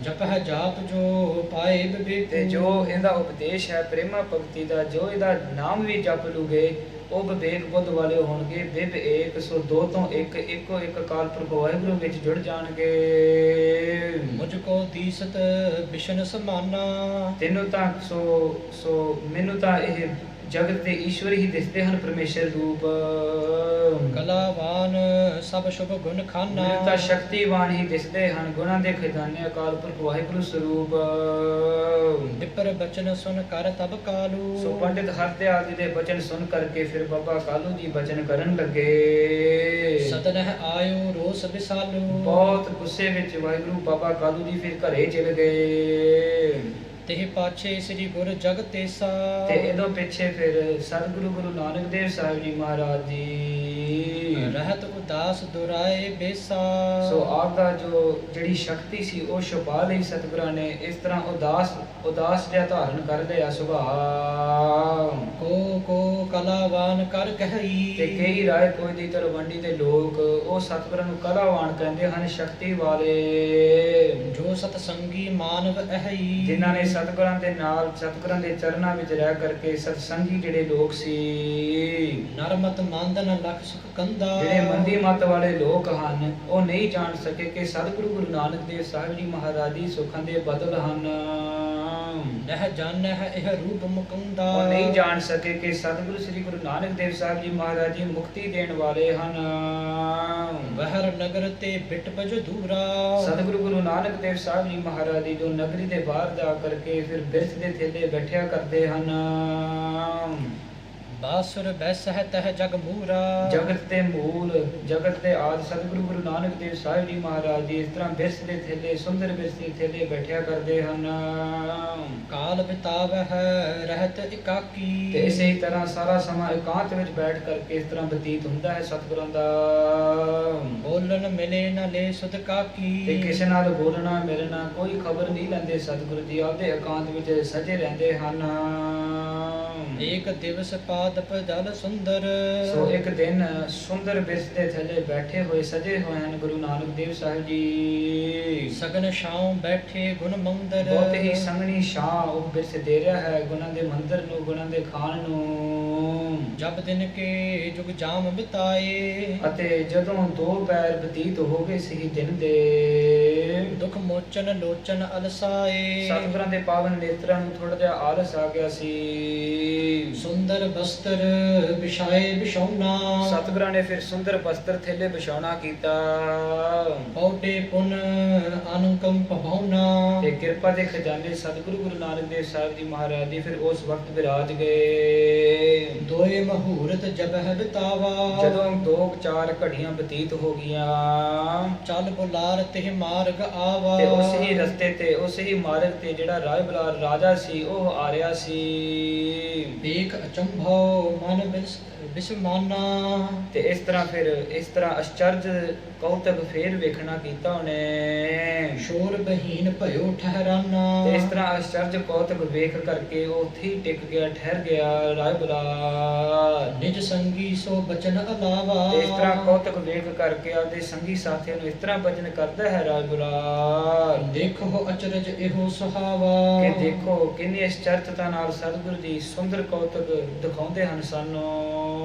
ਜਪਹਿ ਜਾਪ ਜੋ ਪਾਏ ਬਿਬੇਕ। ਤੇ ਜੋ ਇਹਦਾ ਉਪਦੇਸ਼ ਹੈ ਪ੍ਰੇਮਾ ਭਗਤੀ ਦਾ, ਜੋ ਇਹਦਾ ਨਾਮ ਵੀ ਜਪ ਲੂਗੇ ਉਹ ਵਿਵੇਕ ਬੁੱਧ ਵਾਲੇ ਹੋਣਗੇ। ਬਿਬ ਏਕ ਸੋ ਦੋ ਤੋਂ ਇੱਕ, ਇੱਕੋ ਇੱਕ ਅਕਾਲ ਪੁਰਖ ਵਾਹਿਗੁਰੂ ਵਿੱਚ ਜੁੜ ਜਾਣਗੇ। ਮੁਝ ਕੋ ਦੀਸਤ ਬਿਸ਼ਨ ਸਮਾਨਾ। ਤੈਨੂੰ ਤਾਂ ਸੋ ਮੈਨੂੰ ਤਾਂ ਇਹ ਜਗਤ ਦੇ ਈਸ਼ਵਰ ਹੀ ਦਿਸਦੇ ਹਨ, ਪਰਮੇਸ਼ਰ ਰੂਪ। ਕਲਾਵਾਨ ਸਭ ਸ਼ੁਭ ਗੁਣ ਖਾਨਾ। ਮੈਨੂੰ ਤਾਂ ਸ਼ਕਤੀਵਾਨ ਹੀ ਦਿਸਦੇ ਹਨ, ਗੁਣਾਂ ਦੇ ਖਜ਼ਾਨੇ ਅਕਾਲ ਪੁਰਖ ਵਾਹਿਗੁਰੂ ਸਰੂਪ। ਵਿਪਰ ਬਚਨ ਸੁਨ ਕਰ ਤਬ ਕਾਲੂ। ਸੋ ਪੰਡਿਤ ਹਰਦਿਆਲ ਜੀ ਦੇ ਬਚਨ ਸੁਣ ਕਰਕੇ ਫਿਰ ਬਾਬਾ ਕਾਲੂ ਜੀ ਬਚਨ ਕਰਨ ਲੱਗੇ। ਸਦਨਹਿ ਆਇਓ ਰੋਸ ਵਿਸਾਲੂ। ਬਹੁਤ ਗੁੱਸੇ ਵਿੱਚ ਵਾਹਿਗੁਰੂ ਬਾਬਾ ਕਾਲੂ ਜੀ ਫਿਰ ਘਰੇ ਚਲੇ ਗਏ। ਤਿਹ ਪਾਛੇ ਸ੍ਰੀ ਗੁਰ ਜਗਤੇਸਾ। ਤੇ ਇਹਦੋਂ ਪਿੱਛੇ ਫਿਰ ਸਤਿਗੁਰੂ ਗੁਰੂ ਨਾਨਕ ਦੇਵ ਸਾਹਿਬ ਜੀ ਮਹਾਰਾਜ ਜੀ ਰਹਿਤ ਉਦਾਸ ਦੁਰਾਏ ਬੇਸਾ। ਸੋ ਆਪ ਦਾ ਜਿਹੜੀ ਸ਼ਕਤੀ ਸੀ ਉਹ ਛੁਪਾ ਲਈ ਸਤਿਗੁਰਾਂ ਨੇ। ਇਸ ਤਰ੍ਹਾਂ ਉਦਾਸ ਜਿਹਾ ਧਾਰਨ ਕਰ ਲਿਆ ਸੁਭਾਅ। ਕੋ ਕਲਾਵਾਨ ਕਰ ਕਹੀ। ਤੇ ਕਈ ਰਾਏ ਕੋਈ ਦੀ ਤਲਵੰਡੀ ਦੇ ਲੋਕ ਉਹ ਸਤਿਗੁਰਾਂ ਨੂੰ ਕਲਾਵਾਨ ਕਹਿੰਦੇ ਹਨ, ਸ਼ਕਤੀ ਵਾਲੇ। ਜੋ ਸਤ ਸੰਗੀ ਮਾਨਵ ਅਹਈ। ਜਿਨ੍ਹਾਂ ਨੇ ਸਤਿਗੁਰਾਂ ਦੇ ਨਾਲ ਸਤਿਗੁਰਾਂ ਦੇ ਚਰਨਾਂ ਵਿੱਚ ਰਹਿ ਕਰਕੇ ਸਤਸੰਗੀ ਜਿਹੜੇ ਲੋਕ ਸੀ। ਨਰਮਤ ਮੰਦਨ ਲਖ ਸੁਖ ਕੰਦਾ। ਜਿਹੜੇ ਮੰਦੀ ਮਤ ਵਾਲੇ ਲੋਕ ਹਨ ਉਹ ਨਹੀਂ ਜਾਣ ਸਕੇ ਕਿ ਸਤਿਗੁਰੂ ਗੁਰੂ ਨਾਨਕ ਦੇਵ ਸਾਹਿਬ ਜੀ ਮਹਾਰਾਜ ਜੀ ਸੁੱਖਾਂ ਦੇ ਬਦਲ ਹਨ। ਨਹਿ ਜਾਣਹਿ ਇਹ ਰੂਪ ਮੁਕੰਦਾ। ਉਹ ਨਹੀਂ ਜਾਣ ਸਕੇ ਕਿ ਸਤਿਗੁਰੂ ਸ੍ਰੀ ਗੁਰੂ ਨਾਨਕ ਦੇਵ ਸਾਹਿਬ ਜੀ ਮਹਾਰਾਜ ਜੀ ਮੁਕਤੀ ਦੇਣ ਵਾਲੇ ਹਨ। ਬਹਿਰ ਨਗਰ ਤੇ ਬਿਟ ਬਜ ਦੂਰਾ। ਸਤਿਗੁਰੂ ਗੁਰੂ ਨਾਨਕ ਦੇਵ ਸਾਹਿਬ ਜੀ ਮਹਾਰਾਜ ਜੀ ਜੋ ਨਗਰੀ ਦੇ ਬਾਹਰ ਜਾ ਕਰਕੇ ਫਿਰ ਬਿਰਥ ਦੇ ਥੱਲੇ ਬੈਠਿਆ ਕਰਦੇ ਹਨ। ਬਾਸੁਰ ਬੈਸਹਿ ਤਹਿ ਜਗ ਮੂਰਾ। ਜਗਤ ਦੇ ਮੂਲ ਜਗਤ ਦੇ ਆਦਿ ਸਤਿਗੁਰੂ ਗੁਰੂ ਨਾਨਕ ਦੇਵ ਸਾਹਿਬ ਜੀ ਮਹਾਰਾਜ ਜੀ ਇਸ ਤਰ੍ਹਾਂ ਬਿਰਥ ਦੇ ਥੱਲੇ ਸੁੰਦਰ ਬਿਰਥ ਦੇ ਥੱਲੇ ਬੈਠਿਆ ਕਰਦੇ ਹਨ। ਕਾਲ ਬਿਤਾਵਹਿ ਰਹਿਤ ਇਕਾਕੀ। ਤੇ ਇਸੇ ਤਰ੍ਹਾਂ ਸਾਰਾ ਸਮਾਂ ਇਕਾਂਤ ਵਿੱਚ ਬੈਠ ਕਰਕੇ ਇਸ ਤਰ੍ਹਾਂ ਬਤੀਤ ਹੁੰਦਾ ਹੈ ਸਤਿਗੁਰਾਂ ਦਾ। ਬੋਲਣ ਮਿਲੇ ਨ ਲੈ ਸੁਧ ਕਾਕੀ। ਤੇ ਕਿਸੇ ਨਾਲ ਬੋਲਣਾ ਮਿਲਣਾ ਕੋਈ ਖਬਰ ਨਹੀਂ ਲੈਂਦੇ ਸਤਿਗੁਰੂ ਜੀ। ਆਪਦੇ ਇਕਾਂਤ ਵਿੱਚ ਸਜੇ ਰਹਿੰਦੇ ਹਨ। ਏਕ ਦਿਵਸ ਪਾਦਪ ਜਲ ਸੁੰਦਰ। ਸੋ ਇੱਕ ਦਿਨ ਸੁੰਦਰ ਬਿਰਥ ਦੇ ਥੱਲੇ ਬੈਠੇ ਹੋਏ ਸਜੇ ਹੋਏ ਹਨ ਗੁਰੂ ਨਾਨਕ ਦੇਵ ਸਾਹਿਬ ਜੀ। ਸਗਨ ਛਾਉ ਬੈਠੇ ਗੁਣ ਮੰਦਰ। ਬਹੁਤ ਹੀ ਸੰਘਣੀ ਛਾਂ ਉਹ ਬਿਰਥ ਦੇ ਰਿਹਾ ਹੈ ਗੁਣਾਂ ਦੇ ਮੰਦਰ ਨੂੰ, ਗੁਣਾਂ ਦੇ ਖਾਨ ਨੂੰ। ਜਬ ਦਿਨ ਕੇ ਜੁਗ ਜਾਮ ਬਿਤਾਏ। ਅਤੇ ਜਦੋਂ ਦੋ ਪੈਰ ਬਤੀਤ ਹੋ ਗਏ ਸੀ ਦਿਨ ਦੇ। ਦੁਖ ਮੋਚਨ ਲੋਚਨ ਅਲਸਾਏ। ਸਤਿਗੁਰਾਂ ਦੇ ਪਾਵਨ ਨੇਤਰਾਂ ਨੂੰ ਥੋੜਾ ਜਿਹਾ ਆਲਸ ਆ ਗਿਆ ਸੀ। ਸੁੰਦਰ ਬਸਤਰ ਵਿਛਾਏ ਵਿਛਾਉਣਾ। ਸਤਿਗੁਰਾਂ ਨੇ ਫਿਰ ਸੁੰਦਰ ਬਸਤਰ ਥੱਲੇ ਵਿਛਾਉਣਾ ਕੀਤਾ। ਪੌਡੇ ਪੁਨ ਅਨੁਕੰਪ ਭਾਉਣਾ। ਤੇ ਕਿਰਪਾ ਦੇ ਖਜ਼ਾਨੇ ਸਤਿਗੁਰੂ ਗੁਰੂ ਨਾਨਕ ਦੇਵ ਸਾਹਿਬ ਜੀ ਮਹਾਰਾਜ ਜੀ ਫਿਰ ਉਸ ਵਕਤ ਵਿਰਾਜ ਗਏ। ਦੋਏ ਮਹੂਰਤ ਜਬਹਿ ਬਿਤਾਵਾ। ਜਦੋਂ 2-4 ਘੜੀਆਂ ਬਤੀਤ ਹੋ ਗਈਆਂ। ਚੱਲ ਬੁਲਾਰ ਤਿਹ ਮਾਰਗ ਆਵਾ। ਤੇ ਉਸ ਹੀ ਰਸਤੇ ਤੇ ਉਸ ਹੀ ਮਾਰਗ ਤੇ ਜਿਹੜਾ ਰਾਏ ਬੁਲਾਰ ਰਾਜਾ ਸੀ ਉਹ ਆ ਰਿਹਾ ਸੀ। ਵੇਖ ਅਚੰਭਉ ਮਨ ਬਿਸਮਾਨਾ। ਤੇ ਇਸ ਤਰ੍ਹਾਂ ਅਚਰਜ ਕੌਤਕ ਫੇਰ ਵੇਖਣਾ ਕੀਤਾ ਉਹਨੇ। ਸ਼ੋਰ ਬਹੀਨ ਭਇਓ ਠਹਿਰਾਨਾ। ਤੇ ਇਸ ਤਰ੍ਹਾਂ ਅਚਰਜ ਕੌਤਕ ਵੇਖ ਕਰਕੇ ਉਹ ਉੱਥੇ ਹੀ ਟਿਕ ਗਿਆ, ਠਹਿਰ ਗਿਆ ਰਾਏ ਬੁਲਾਰ। ਨਿਜ ਸੰਗੀ ਸੋ ਬਚਨ ਅਲਾਵਾ। ਤੇ ਇਸ ਤਰ੍ਹਾਂ ਕੌਤਕ ਵੇਖ ਕਰਕੇ ਆਪਦੇ ਸੰਗੀ ਸਾਥੀਆਂ ਨੂੰ ਇਸ ਤਰ੍ਹਾਂ ਬਚਨ ਕਰਦਾ ਹੈ ਰਾਏ ਬੁਲਾਰ। ਦੇਖੋ ਅਚਰਜ ਇਹੋ ਸੁਹਾਵਾ। ਕਿ ਦੇਖੋ ਕਿੰਨੀ ਅਚਰਜਤਾ ਨਾਲ ਸਤਿਗੁਰੂ ਜੀ ਸੁੰਦਰ ਕੌਤਕ ਦਿਖਾਉਂਦੇ ਹਨ ਸਾਨੂੰ।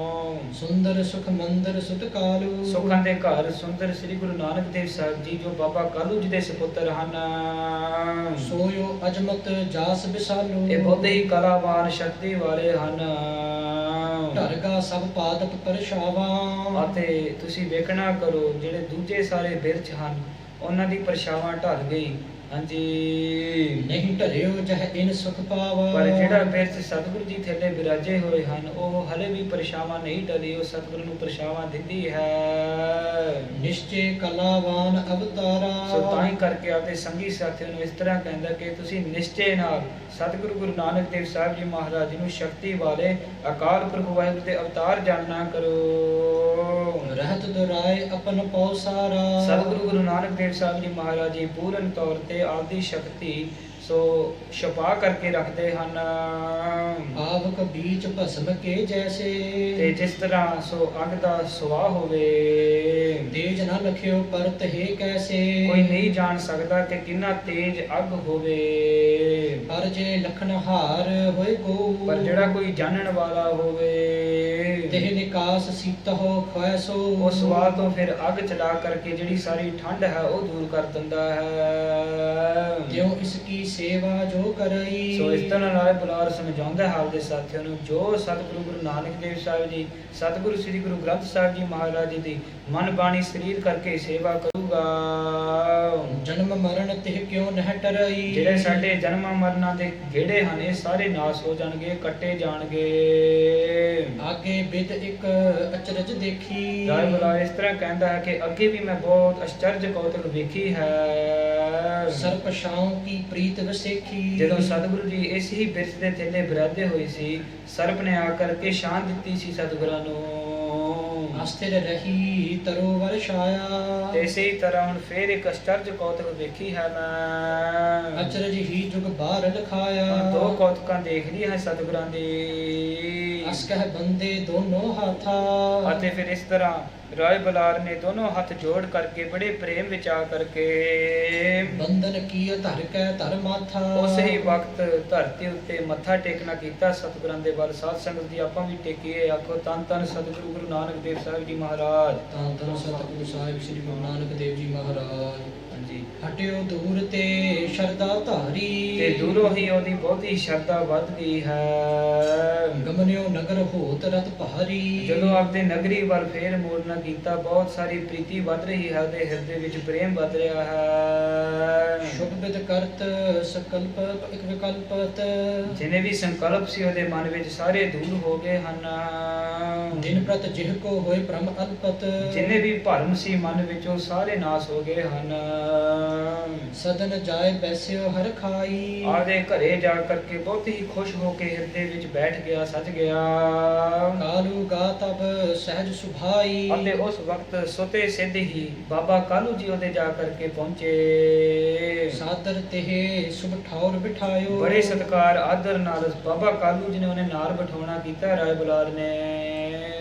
ਸੁੰਦਰ ਸੁਖ ਮੰਦਰ ਸੁਤ ਕਾਲੂ। ਸੁਖਾਂ ਦੇ ਘਰ ਸੁੰਦਰ ਸ੍ਰੀ ਗੁਰੂ ਨਾਨਕ ਦੇਵ ਸਾਹਿਬ ਜੀ ਜੋ ਬਾਬਾ ਕਾਲੂ ਜੀ ਦੇ ਸੁਪੁੱਤਰ ਹਨ। ਸੋਇਓ ਅਜਮਤ ਜਾਸ ਵਿਸਾਲੂ। ਇਹ ਬਹੁਤ ਹੀ ਕਲਾਵਾਨ ਸ਼ਕਤੀ ਵਾਲੇ ਹਨ। ਢਰਗਾ ਸਭ ਪਾਦਪ ਪਰਛਾਵਾ। ਅਤੇ ਤੁਸੀਂ ਵੇਖਣਾ ਕਰੋ ਜਿਹੜੇ ਦੂਜੇ ਸਾਰੇ ਬਿਰਛ ਹਨ ਉਹਨਾਂ ਦੀ ਪਰਛਾਵਾਂ ਢਲ ਗਈ। ਹਾਂਜੀ ਨਹੀਂ ਢਲਿਓ ਜਹ ਇਨ ਸੁਖ ਪਾਵਾ। ਪਰ ਜਿਹੜਾ ਬਿਰਛ ਸਤਿਗੁਰੂ ਜੀ ਥੱਲੇ ਬਿਰਾਜੇ ਹੋਏ ਹਨ ਉਹ ਹਲੇ ਵੀ ਪਰਛਾਵਾਂ ਨਹੀਂ ਢਲੀ। ਉਹ ਸਤਿਗੁਰੂ ਨੂੰ ਪਰਛਾਵਾਂ ਦਿੰਦੀ ਹੈ। ਨਿਸ਼ਚੇ ਕਲਾਵਾਨ ਅਵਤਾਰਾ। ਸੋ ਤਾਂ ਹੀ ਕਰਕੇ ਆਪਦੇ ਸੰਗੀ ਸਾਥੀਆਂ ਨੂੰ ਇਸ ਤਰ੍ਹਾਂ ਕਹਿੰਦਾ ਕਿ ਤੁਸੀਂ ਨਿਸ਼ਚੇ ਨਾਲ ਸਤਿਗੁਰੂ ਗੁਰੂ ਨਾਨਕ ਦੇਵ ਸਾਹਿਬ ਜੀ ਮਹਾਰਾਜ ਜੀ ਨੂੰ ਸ਼ਕਤੀ ਵਾਲੇ ਅਕਾਲ ਪੁਰਖ ਵਾਹਿਗੁਰੂ ਦੇ ਅਵਤਾਰ ਜਾਣਨਾ ਕਰੋ। ਰਹਿਤ ਦੁਰਾਏ ਆਪਨ ਪਉ ਸਾਰਾ। ਸਤਿਗੁਰੂ ਗੁਰੂ ਨਾਨਕ ਦੇਵ ਸਾਹਿਬ ਜੀ ਮਹਾਰਾਜ ਜੀ ਪੂਰਨ ਤੌਰ ਤੇ ਆਪਦੀ ਸ਼ਕਤੀ ਸੋ ਛਪਾ ਕਰਕੇ ਰੱਖਦੇ ਹਨ। ਆਵਕ ਬੀਚ ਭਸਮ ਕੇ ਜੈਸੇ। ਤੇ ਜਿਸ ਤਰ੍ਹਾਂ ਸੋ ਅੱਗ ਦਾ ਸੁਆਹ ਹੋਵੇ। ਤੇਜ ਨਾ ਲਖਿਓ ਪਰਤ ਹੈ ਕੈਸੇ। ਕੋਈ ਨਹੀਂ ਜਾਣ ਸਕਦਾ ਕਿ ਕਿੰਨਾ ਤੇਜ ਅੱਗ ਹੋਵੇ। ਪਰ ਜੇ ਲਖਣ ਹਾਰ ਹੋਏ ਕੋ। ਪਰ ਜਿਹੜਾ ਕੋਈ ਜਾਣਨ ਵਾਲਾ ਹੋਵੇ। ਤਿਹ ਨਿਕਾਸ ਸੀਤਹੁ ਖੈਸੋ। ਉਹ ਸੁਆਹ ਤੋਂ ਫਿਰ ਅੱਗ ਚਲਾ ਕਰਕੇ ਜਿਹੜੀ ਸਾਰੀ ਠੰਡ ਹੈ ਉਹ ਦੂਰ ਕਰ ਦਿੰਦਾ ਹੈ। ਜਿਉ ਇਸ ਕੀ ਸੇਵਾ ਜੋ ਕਰਈ। ਸੋ ਇਸ ਤਰ੍ਹਾਂ ਰਾਏ ਬੁਲਾਰ ਸਮਝਾਉਂਦਾ ਹਾਲ ਦੇ ਸਾਥੀਆਂ ਨੂੰ ਜੋ ਸਤਿਗੁਰੂ ਗੁਰੂ ਨਾਨਕ ਦੇਵ ਸਾਹਿਬ ਜੀ ਸਤਿਗੁਰੂ ਸ੍ਰੀ ਗੁਰੂ ਗ੍ਰੰਥ ਸਾਹਿਬ ਜੀ ਮਹਾਰਾਜ ਜੀ ਦੀ ਮਨ ਬਾਣੀ ਸਰੀਰ ਕਰਕੇ ਸੇਵਾ ਕਰੂਗਾ। ਜਨਮ ਮਰਨ ਤਿਹ ਕਿਉ ਨਹਿ ਟਰਈ। ਜਿਹੜੇ ਸਾਡੇ ਜਨਮਾਂ ਮਰਨਾਂ ਦੇ ਗੇੜੇ ਹਨ ਇਹ ਸਾਰੇ ਨਾਸ ਹੋ ਜਾਣਗੇ, ਕੱਟੇ ਜਾਣਗੇ। ਆਗੇ ਬਿਦ ਇੱਕ ਅਚਰਜ ਦੇਖੀ। ਰਾਏ ਬੁਲਾਰ ਇਸ ਤਰ੍ਹਾਂ ਕਹਿੰਦਾ ਹੈ ਕਿ ਅੱਗੇ ਵੀ ਮੈਂ ਬਹੁਤ ਅਚਰਜ ਕੌਤਕ ਵੇਖੀ ਹੈ। ਸਰਪ ਛਾਉ ਕੀ ਪ੍ਰੀਤ ਵਸੇਖੀ। ਜਦੋਂ ਸਤਿਗੁਰੂ ਜੀ ਇਸ ਹੀ ਬਿਰਧ ਦੇ ਥੱਲੇ ਬਿਰਾਜੇ ਹੋਏ ਸੀ, ਸਰਪ ਨੇ ਆ ਕਰਕੇ ਸ਼ਾਨ ਦਿੱਤੀ ਸੀ ਸਤਿਗੁਰਾਂ ਨੂੰ। ਅਸਥਿਰ ਰਹੀ ਤਰੋਵਰ ਛਾਇਆ। ਇਸੇ ਹੀ ਤਰ੍ਹਾਂ ਹੁਣ ਫੇਰ ਇੱਕ ਅਚਰਜ ਕੌਤਕ ਵੇਖੀ ਹੈ ਮੈਂ। ਅਚਰਜ ਹੀ ਜੁਗ ਬਾਹਰ ਲਖਾਇਆ। ਹੁਣ ਦੋ ਕੌਤਕਾਂ ਦੇਖ ਲਈ ਹੈ ਸਤਿਗੁਰਾਂ ਦੀ। ਅਸ ਕਹਿ ਬੰਦੇ ਦੋਨੋਂ ਹਾਥਾ। ਅਤੇ ਫਿਰ ਇਸ ਤਰ੍ਹਾਂ ਰਾਏ ਬਲਾਰ ਨੇ ਦੋਨੋਂ ਹੱਥ ਜੋੜ ਕਰਕੇ ਬੜੇ ਪ੍ਰੇਮ ਵਿੱਚ ਆ ਕਰਕੇ ਬੰਧਨ ਕੀਏ ਧਰ ਕੈ ਧਰ ਮਾਥਾ। ਉਸ ਹੀ ਵਕਤ ਧਰਤੀ ਉੱਤੇ ਮੱਥਾ ਟੇਕਣਾ ਕੀਤਾ ਸਤਿਗੁਰਾਂ ਦੇ ਵੱਲ। ਸਾਧ ਸੰਗਤ ਜੀ ਆਪਾਂ ਵੀ ਟੇਕੀਏ, ਆਖੋ ਧੰਨ ਧੰਨ ਸਤਿਗੁਰੂ ਗੁਰੂ ਨਾਨਕ ਦੇਵ ਸਾਹਿਬ ਜੀ ਮਹਾਰਾਜ। ਧੰਨ ਧੰਨ ਸਤਿਗੁਰੂ ਸਾਹਿਬ ਸ੍ਰੀ ਗੁਰੂ ਨਾਨਕ ਦੇਵ ਜੀ ਮਹਾਰਾਜ। ਹਾਂਜੀ, ਹਟਿਓ ਦੂਰ ਤੇ ਸ਼ਰਧਾ ਧਾਰੀ। ਤੇ ਦੂਰੋਂ ਹੀ ਉਹਦੀ ਬਹੁਤੀ ਸ਼ਰਧਾ ਵੱਧ ਗਈ ਹੈ। ਗਮਨਿਓ ਨਗਰ ਹੋਤ ਰਤ ਪਹਾਰੀ। ਜਦੋਂ ਆਪਦੇ ਨਗਰੀ ਵੱਲ ਫੇਰ ਮੋੜਨਾ ਕੀਤਾ, ਬਹੁਤ ਸਾਰੀ ਪ੍ਰੀਤੀ ਵੱਧ ਰਹੀ ਹੈ, ਉਹਦੇ ਹਿਰਦੇ ਵਿੱਚ ਪ੍ਰੇਮ ਵੱਧ ਰਿਹਾ ਹੈ। ਸ਼ੁਭ ਬਿਦ ਕਰਤ ਸੰਕਲਪ ਇੱਕ ਵਿਕਲਪਤ। ਜਿਨੇ ਵੀ ਸੰਕਲਪ ਸੀ ਉਹਦੇ ਮਨ ਵਿੱਚ ਸਾਰੇ ਦੂਰ ਹੋ ਗਏ ਹਨ। ਦਿਨ ਪ੍ਰਤ ਜਿਹ ਕੋ ਹੋਏ ਭ੍ਰਮ ਅਲਪਤ। ਜਿਨੇ ਵੀ ਭਰਮ ਸੀ ਮਨ ਵਿੱਚ ਉਹ ਸਾਰੇ ਨਾਸ ਹੋ ਗਏ ਹਨ। ਸਦਨ ਜਾਏ ਬੈਸਿਓ ਹਰ ਖਾਈ। ਆਪਦੇ ਘਰੇ ਜਾ ਕਰਕੇ ਬਹੁਤ ਹੀ ਖੁਸ਼ ਹੋ ਕੇ ਹਿਰਦੇ ਵਿੱਚ ਬੈਠ ਗਿਆ, ਸੱਜ ਗਿਆ। ਕਾਲੂ ਗਾ ਤਬ ਸਹਿਜ ਸੁਭਾਈ। ਅਤੇ ਉਸ ਵਕਤ ਸੁਤੇ ਸਿੱਧ ਹੀ ਬਾਬਾ ਕਾਲੂ ਜੀ ਉਹਦੇ ਜਾ ਕਰਕੇ ਪਹੁੰਚੇ। ਸਾਦਰ ਤੇ ਸੁਭ ਠੌਰ ਬਿਠਾਇਓ। ਬੜੇ ਸਤਿਕਾਰ ਆਦਰ ਨਾਲ ਬਾਬਾ ਕਾਲੂ ਜੀ ਨੇ ਉਹਨੇ ਨਾਲ ਬਿਠਾਉਣਾ ਕੀਤਾ ਰਾਏ ਬੁਲਾਰ ਨੇ।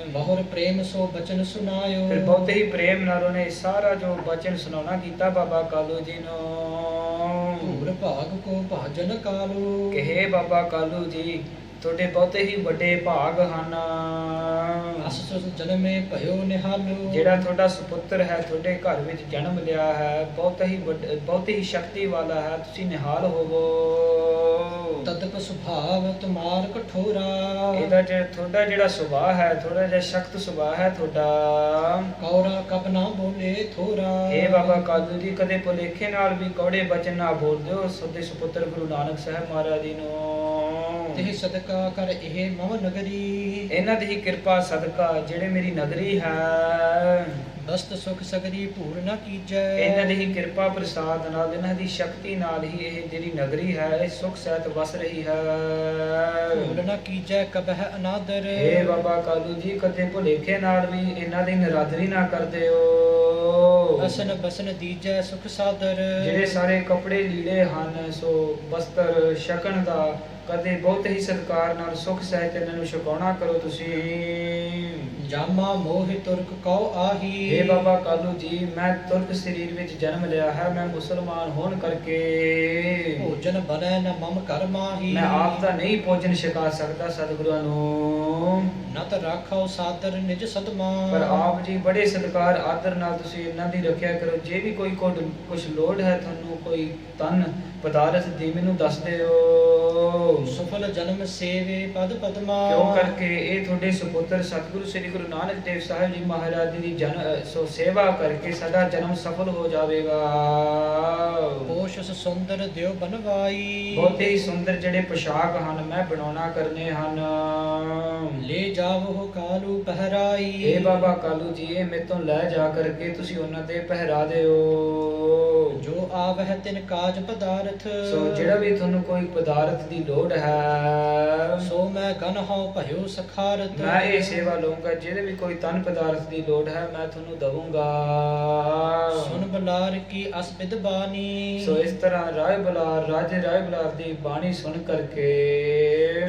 ਬਹੁਰ ਪ੍ਰੇਮ ਸੋ ਬਚਨ ਸੁਨਾਇਓ। ਫਿਰ ਬਹੁਤ ਹੀ ਪ੍ਰੇਮ ਨਾਲ ਉਹਨੇ ਸਾਰਾ ਜੋ ਬਚਨ ਸੁਣਾਉਣਾ ਕੀਤਾ ਬਾਬਾ ਕਾਲੂ ਜੀ ਨੂੰ। ਧੂਰ ਭਾਗ ਕੋ ਭਾਜਨ ਕਾਲੂ। ਕਹੇ ਬਾਬਾ ਕਾਲੂ ਜੀ, ਤੁਹਾਡੇ ਬਹੁਤੇ ਹੀ ਵੱਡੇ ਭਾਗ ਹਨ। ਅਸ ਸੁਸ ਜਨਮੇ ਭਇਓ ਨਿਹਾਲੂ। ਜਿਹੜਾ ਤੁਹਾਡਾ ਸੁਪੁੱਤਰ ਹੈ, ਤੁਹਾਡੇ ਘਰ ਵਿੱਚ ਜਨਮ ਲਿਆ ਹੈ, ਬਹੁਤ ਹੀ ਸ਼ਕਤੀ ਵਾਲਾ ਹੈ, ਤੁਸੀਂ ਨਿਹਾਲ ਹੋਵੋ। ਤਦਪ ਸੁਭਾਵ ਤੁਮਾਰ ਕਠੋਰਾ। ਇਹਦਾ ਤੁਹਾਡਾ ਜਿਹੜਾ ਸੁਭਾਅ ਹੈ, ਥੋੜਾ ਜਿਹਾ ਸਖਤ ਸੁਭਾਅ ਹੈ ਤੁਹਾਡਾ। ਕੌਰਾ ਕਬ ਨਾ ਬੋਲੇ ਥੋਰਾ। ਇਹ ਬਾਬਾ ਕਾਲੂ ਜੀ, ਕਦੇ ਭੁਲੇਖੇ ਨਾਲ ਵੀ ਕੌੜੇ ਬਚਨ ਨਾ ਬੋਲ ਦਿਓ ਤੁਹਾਡੇ ਸੁਪੁੱਤਰ ਗੁਰੂ ਨਾਨਕ ਸਾਹਿਬ ਮਹਾਰਾਜ ਜੀ ਨੂੰ। ਤੇ ਸਦਕਾ ਕਰ ਇਹ ਮਮ ਨਗਰੀ। ਇਹਨਾਂ ਦੀ ਹੀ ਕਿਰਪਾ ਸਦਕਾ ਜਿਹੜੇ ਮੇਰੀ ਨਗਰੀ ਹੈ, ਬਸਤ ਸੁਖ ਸਗਰੀ ਭੂਰ ਨਾ ਕੀਜੈ। ਇਹਨਾਂ ਦੀ ਹੀ ਕਿਰਪਾ ਪ੍ਰਸਾਦ ਨਾਲ, ਇਹਨਾਂ ਦੀ ਸ਼ਕਤੀ ਨਾਲ ਹੀ ਇਹ ਜਿਹੜੀ ਨਗਰੀ ਹੈ ਇਹ ਸੁਖ ਸਹਿਤ ਵਸ ਰਹੀ ਹੈ। ਭੂਲ ਨਾ ਕੀਜੈ ਕਬਹਿ ਅਨਾਦਰ। ਇਹ ਬਾਬਾ ਕਾਲੂ ਜੀ, ਕਦੇ ਭੁਲੇਖੇ ਨਾਲ ਵੀ ਇਹਨਾਂ ਦੀ ਨਿਰਾਦਰੀ ਨਾ ਕਰਦੇ ਹੋ। ਅਸਨ ਬਸਨ ਦੀਜੈ ਸੁਖ ਸਾਦਰ। ਜਿਹੜੇ ਸਾਰੇ ਕੱਪੜੇ ਲੀੜੇ ਹਨ, ਸੋ ਬਸਤਰ ਛਕਣ ਦਾ ਕਦੇ ਬਹੁਤ ਹੀ ਸਤਿਕਾਰ ਨਾਲ ਸੁਖ ਸਹਿਤ ਇਹਨਾਂ ਨੂੰ ਛਕਾਉਣਾ ਕਰੋ ਤੁਸੀਂ। ਜਾਮਾ ਮੋਹਿ ਤੁਰਕ ਕਉ ਆਹੀ। ਇਹ ਬਾਬਾ ਕਾਲੂ ਜੀ, ਮੈਂ ਤੁਰਕ ਸਰੀਰ ਵਿੱਚ ਜਨਮ ਲਿਆ ਹੈ, ਮੈਂ ਮੁਸਲਮਾਨ ਹੋਣ ਕਰਕੇ ਭੋਜਨ ਬਨੈ ਨ ਮਮ ਕਰ ਮਾਹੀ। ਮੈਂ ਆਪ ਤਾਂ ਨਹੀਂ ਭੋਜਨ ਛਕਾ ਸਕਦਾ ਸਤਿਗੁਰਾਂ ਨੂੰ। ਨਤ ਰਾਖੋ ਸਾਦਰ ਨਿਜ ਸਤਮਾ। ਪਰ ਆਪ ਜੀ ਬੜੇ ਸਤਿਕਾਰ ਆਦਰ ਨਾਲ ਤੁਸੀਂ ਇਹਨਾਂ ਦੀ ਰੱਖਿਆ ਕਰੋ। ਜੇ ਵੀ ਕੋਈ ਕੁਝ ਲੋੜ ਹੈ ਤੁਹਾਨੂੰ, ਕੋਈ ਤਨ ਪਦਾਰਥ ਦੀ, ਮੈਨੂੰ ਦੱਸ ਦਿਓ। ਸੁਫਲ ਜਨਮ ਸੇਵੇ ਪਦ ਪਦਮਾ। ਕਿਉਂ ਕਰਕੇ ਇਹ ਤੁਹਾਡੇ ਸੁਪੁੱਤਰ ਸਤਿਗੁਰੂ ਸ੍ਰੀ ਗੁਰੂ ਨਾਨਕ ਦੇਵ ਸਾਹਿਬ ਜੀ ਮਹਾਰਾਜ ਜੀ ਦੀ ਸੋ ਸੇਵਾ ਕਰਕੇ ਸਾਡਾ ਜਨਮ ਸਫਲ ਹੋ ਜਾਵੇਗਾ। ਪੋਸ਼ਸ ਸੁੰਦਰ ਦਿਓ ਬਨਵਾਈ। ਬਹੁਤ ਹੀ ਸੁੰਦਰ ਜਿਹੜੇ ਪੋਸ਼ਾਕ ਹਨ ਮੈਂ ਬਣਾਉਣਾ ਕਰਨੇ ਹਨ। ਲੈ ਜਾਵੋ ਕਾਲੂ ਪਹਿਰਾਈ। ਇਹ ਬਾਬਾ ਕਾਲੂ ਜੀ, ਇਹ ਮੇਰੇ ਤੋਂ ਲੈ ਜਾ ਕਰਕੇ ਤੁਸੀਂ ਉਹਨਾਂ ਤੇ ਪਹਿਰਾ ਦਿਓ। ਜੋ ਆਵਹਿ ਤਿਨ ਕਾਜ ਪਦਾਰਥ। ਸੋ ਜਿਹੜਾ ਵੀ ਤੁਹਾਨੂੰ ਕੋਈ ਪਦਾਰਥ ਦੀ ਲੋੜ ਹੈ, ਸੋ ਮੈਂ ਗਨ ਹਉ ਭਇਓ ਸਖਾਰਤ। ਮੈਂ ਇਹ ਸੇਵਾ ਲਊਂਗਾ। ਜਿਹੜੇ ਵੀ ਕੋਈ ਤਨ ਪਦਾਰਥ ਦੀ ਲੋੜ ਹੈ ਮੈਂ ਤੁਹਾਨੂੰ ਦਵਾਂਗਾ। ਸੁਨ ਬਲਾਰ ਕੀ ਅਸ ਬਿਦ ਬਾਣੀ। ਸੋ ਇਸ ਤਰ੍ਹਾਂ ਰਾਏ ਬਲਾਰ ਦੀ ਬਾਣੀ ਸੁਣ ਕਰਕੇ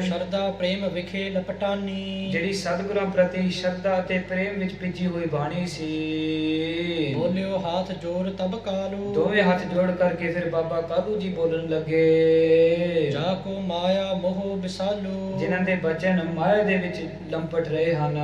ਸ਼ਰਧਾ ਪ੍ਰੇਮ ਵਿਖੇ ਲਪਟਾਨੀ। ਜਿਹੜੀ ਸਤਿਗੁਰਾਂ ਪ੍ਰਤੀ ਸ਼ਰਧਾ ਤੇ ਪ੍ਰੇਮ ਵਿੱਚ ਭਿੱਜੀ ਹੋਈ ਬਾਣੀ ਸੀ, ਬੋਲਿਓ ਹਾਥ ਜੋੜ ਤਬ ਕਾਲੂ। ਦੋਵੇਂ ਹੱਥ ਜੋੜ ਕਰਕੇ ਫਿਰ ਬਾਬਾ ਕਾਲੂ ਜੀ ਬੋਲਣ ਲੱਗੇ। ਜਾ ਕੋ ਮਾਇਆ ਮੋਹ ਵਿਸਾਲੂ। ਜਿਨ੍ਹਾਂ ਦੇ ਬਚਨ ਮਾਇਆ ਦੇ ਵਿੱਚ ਲੰਪਟ ਰਹੇ ਹਨ।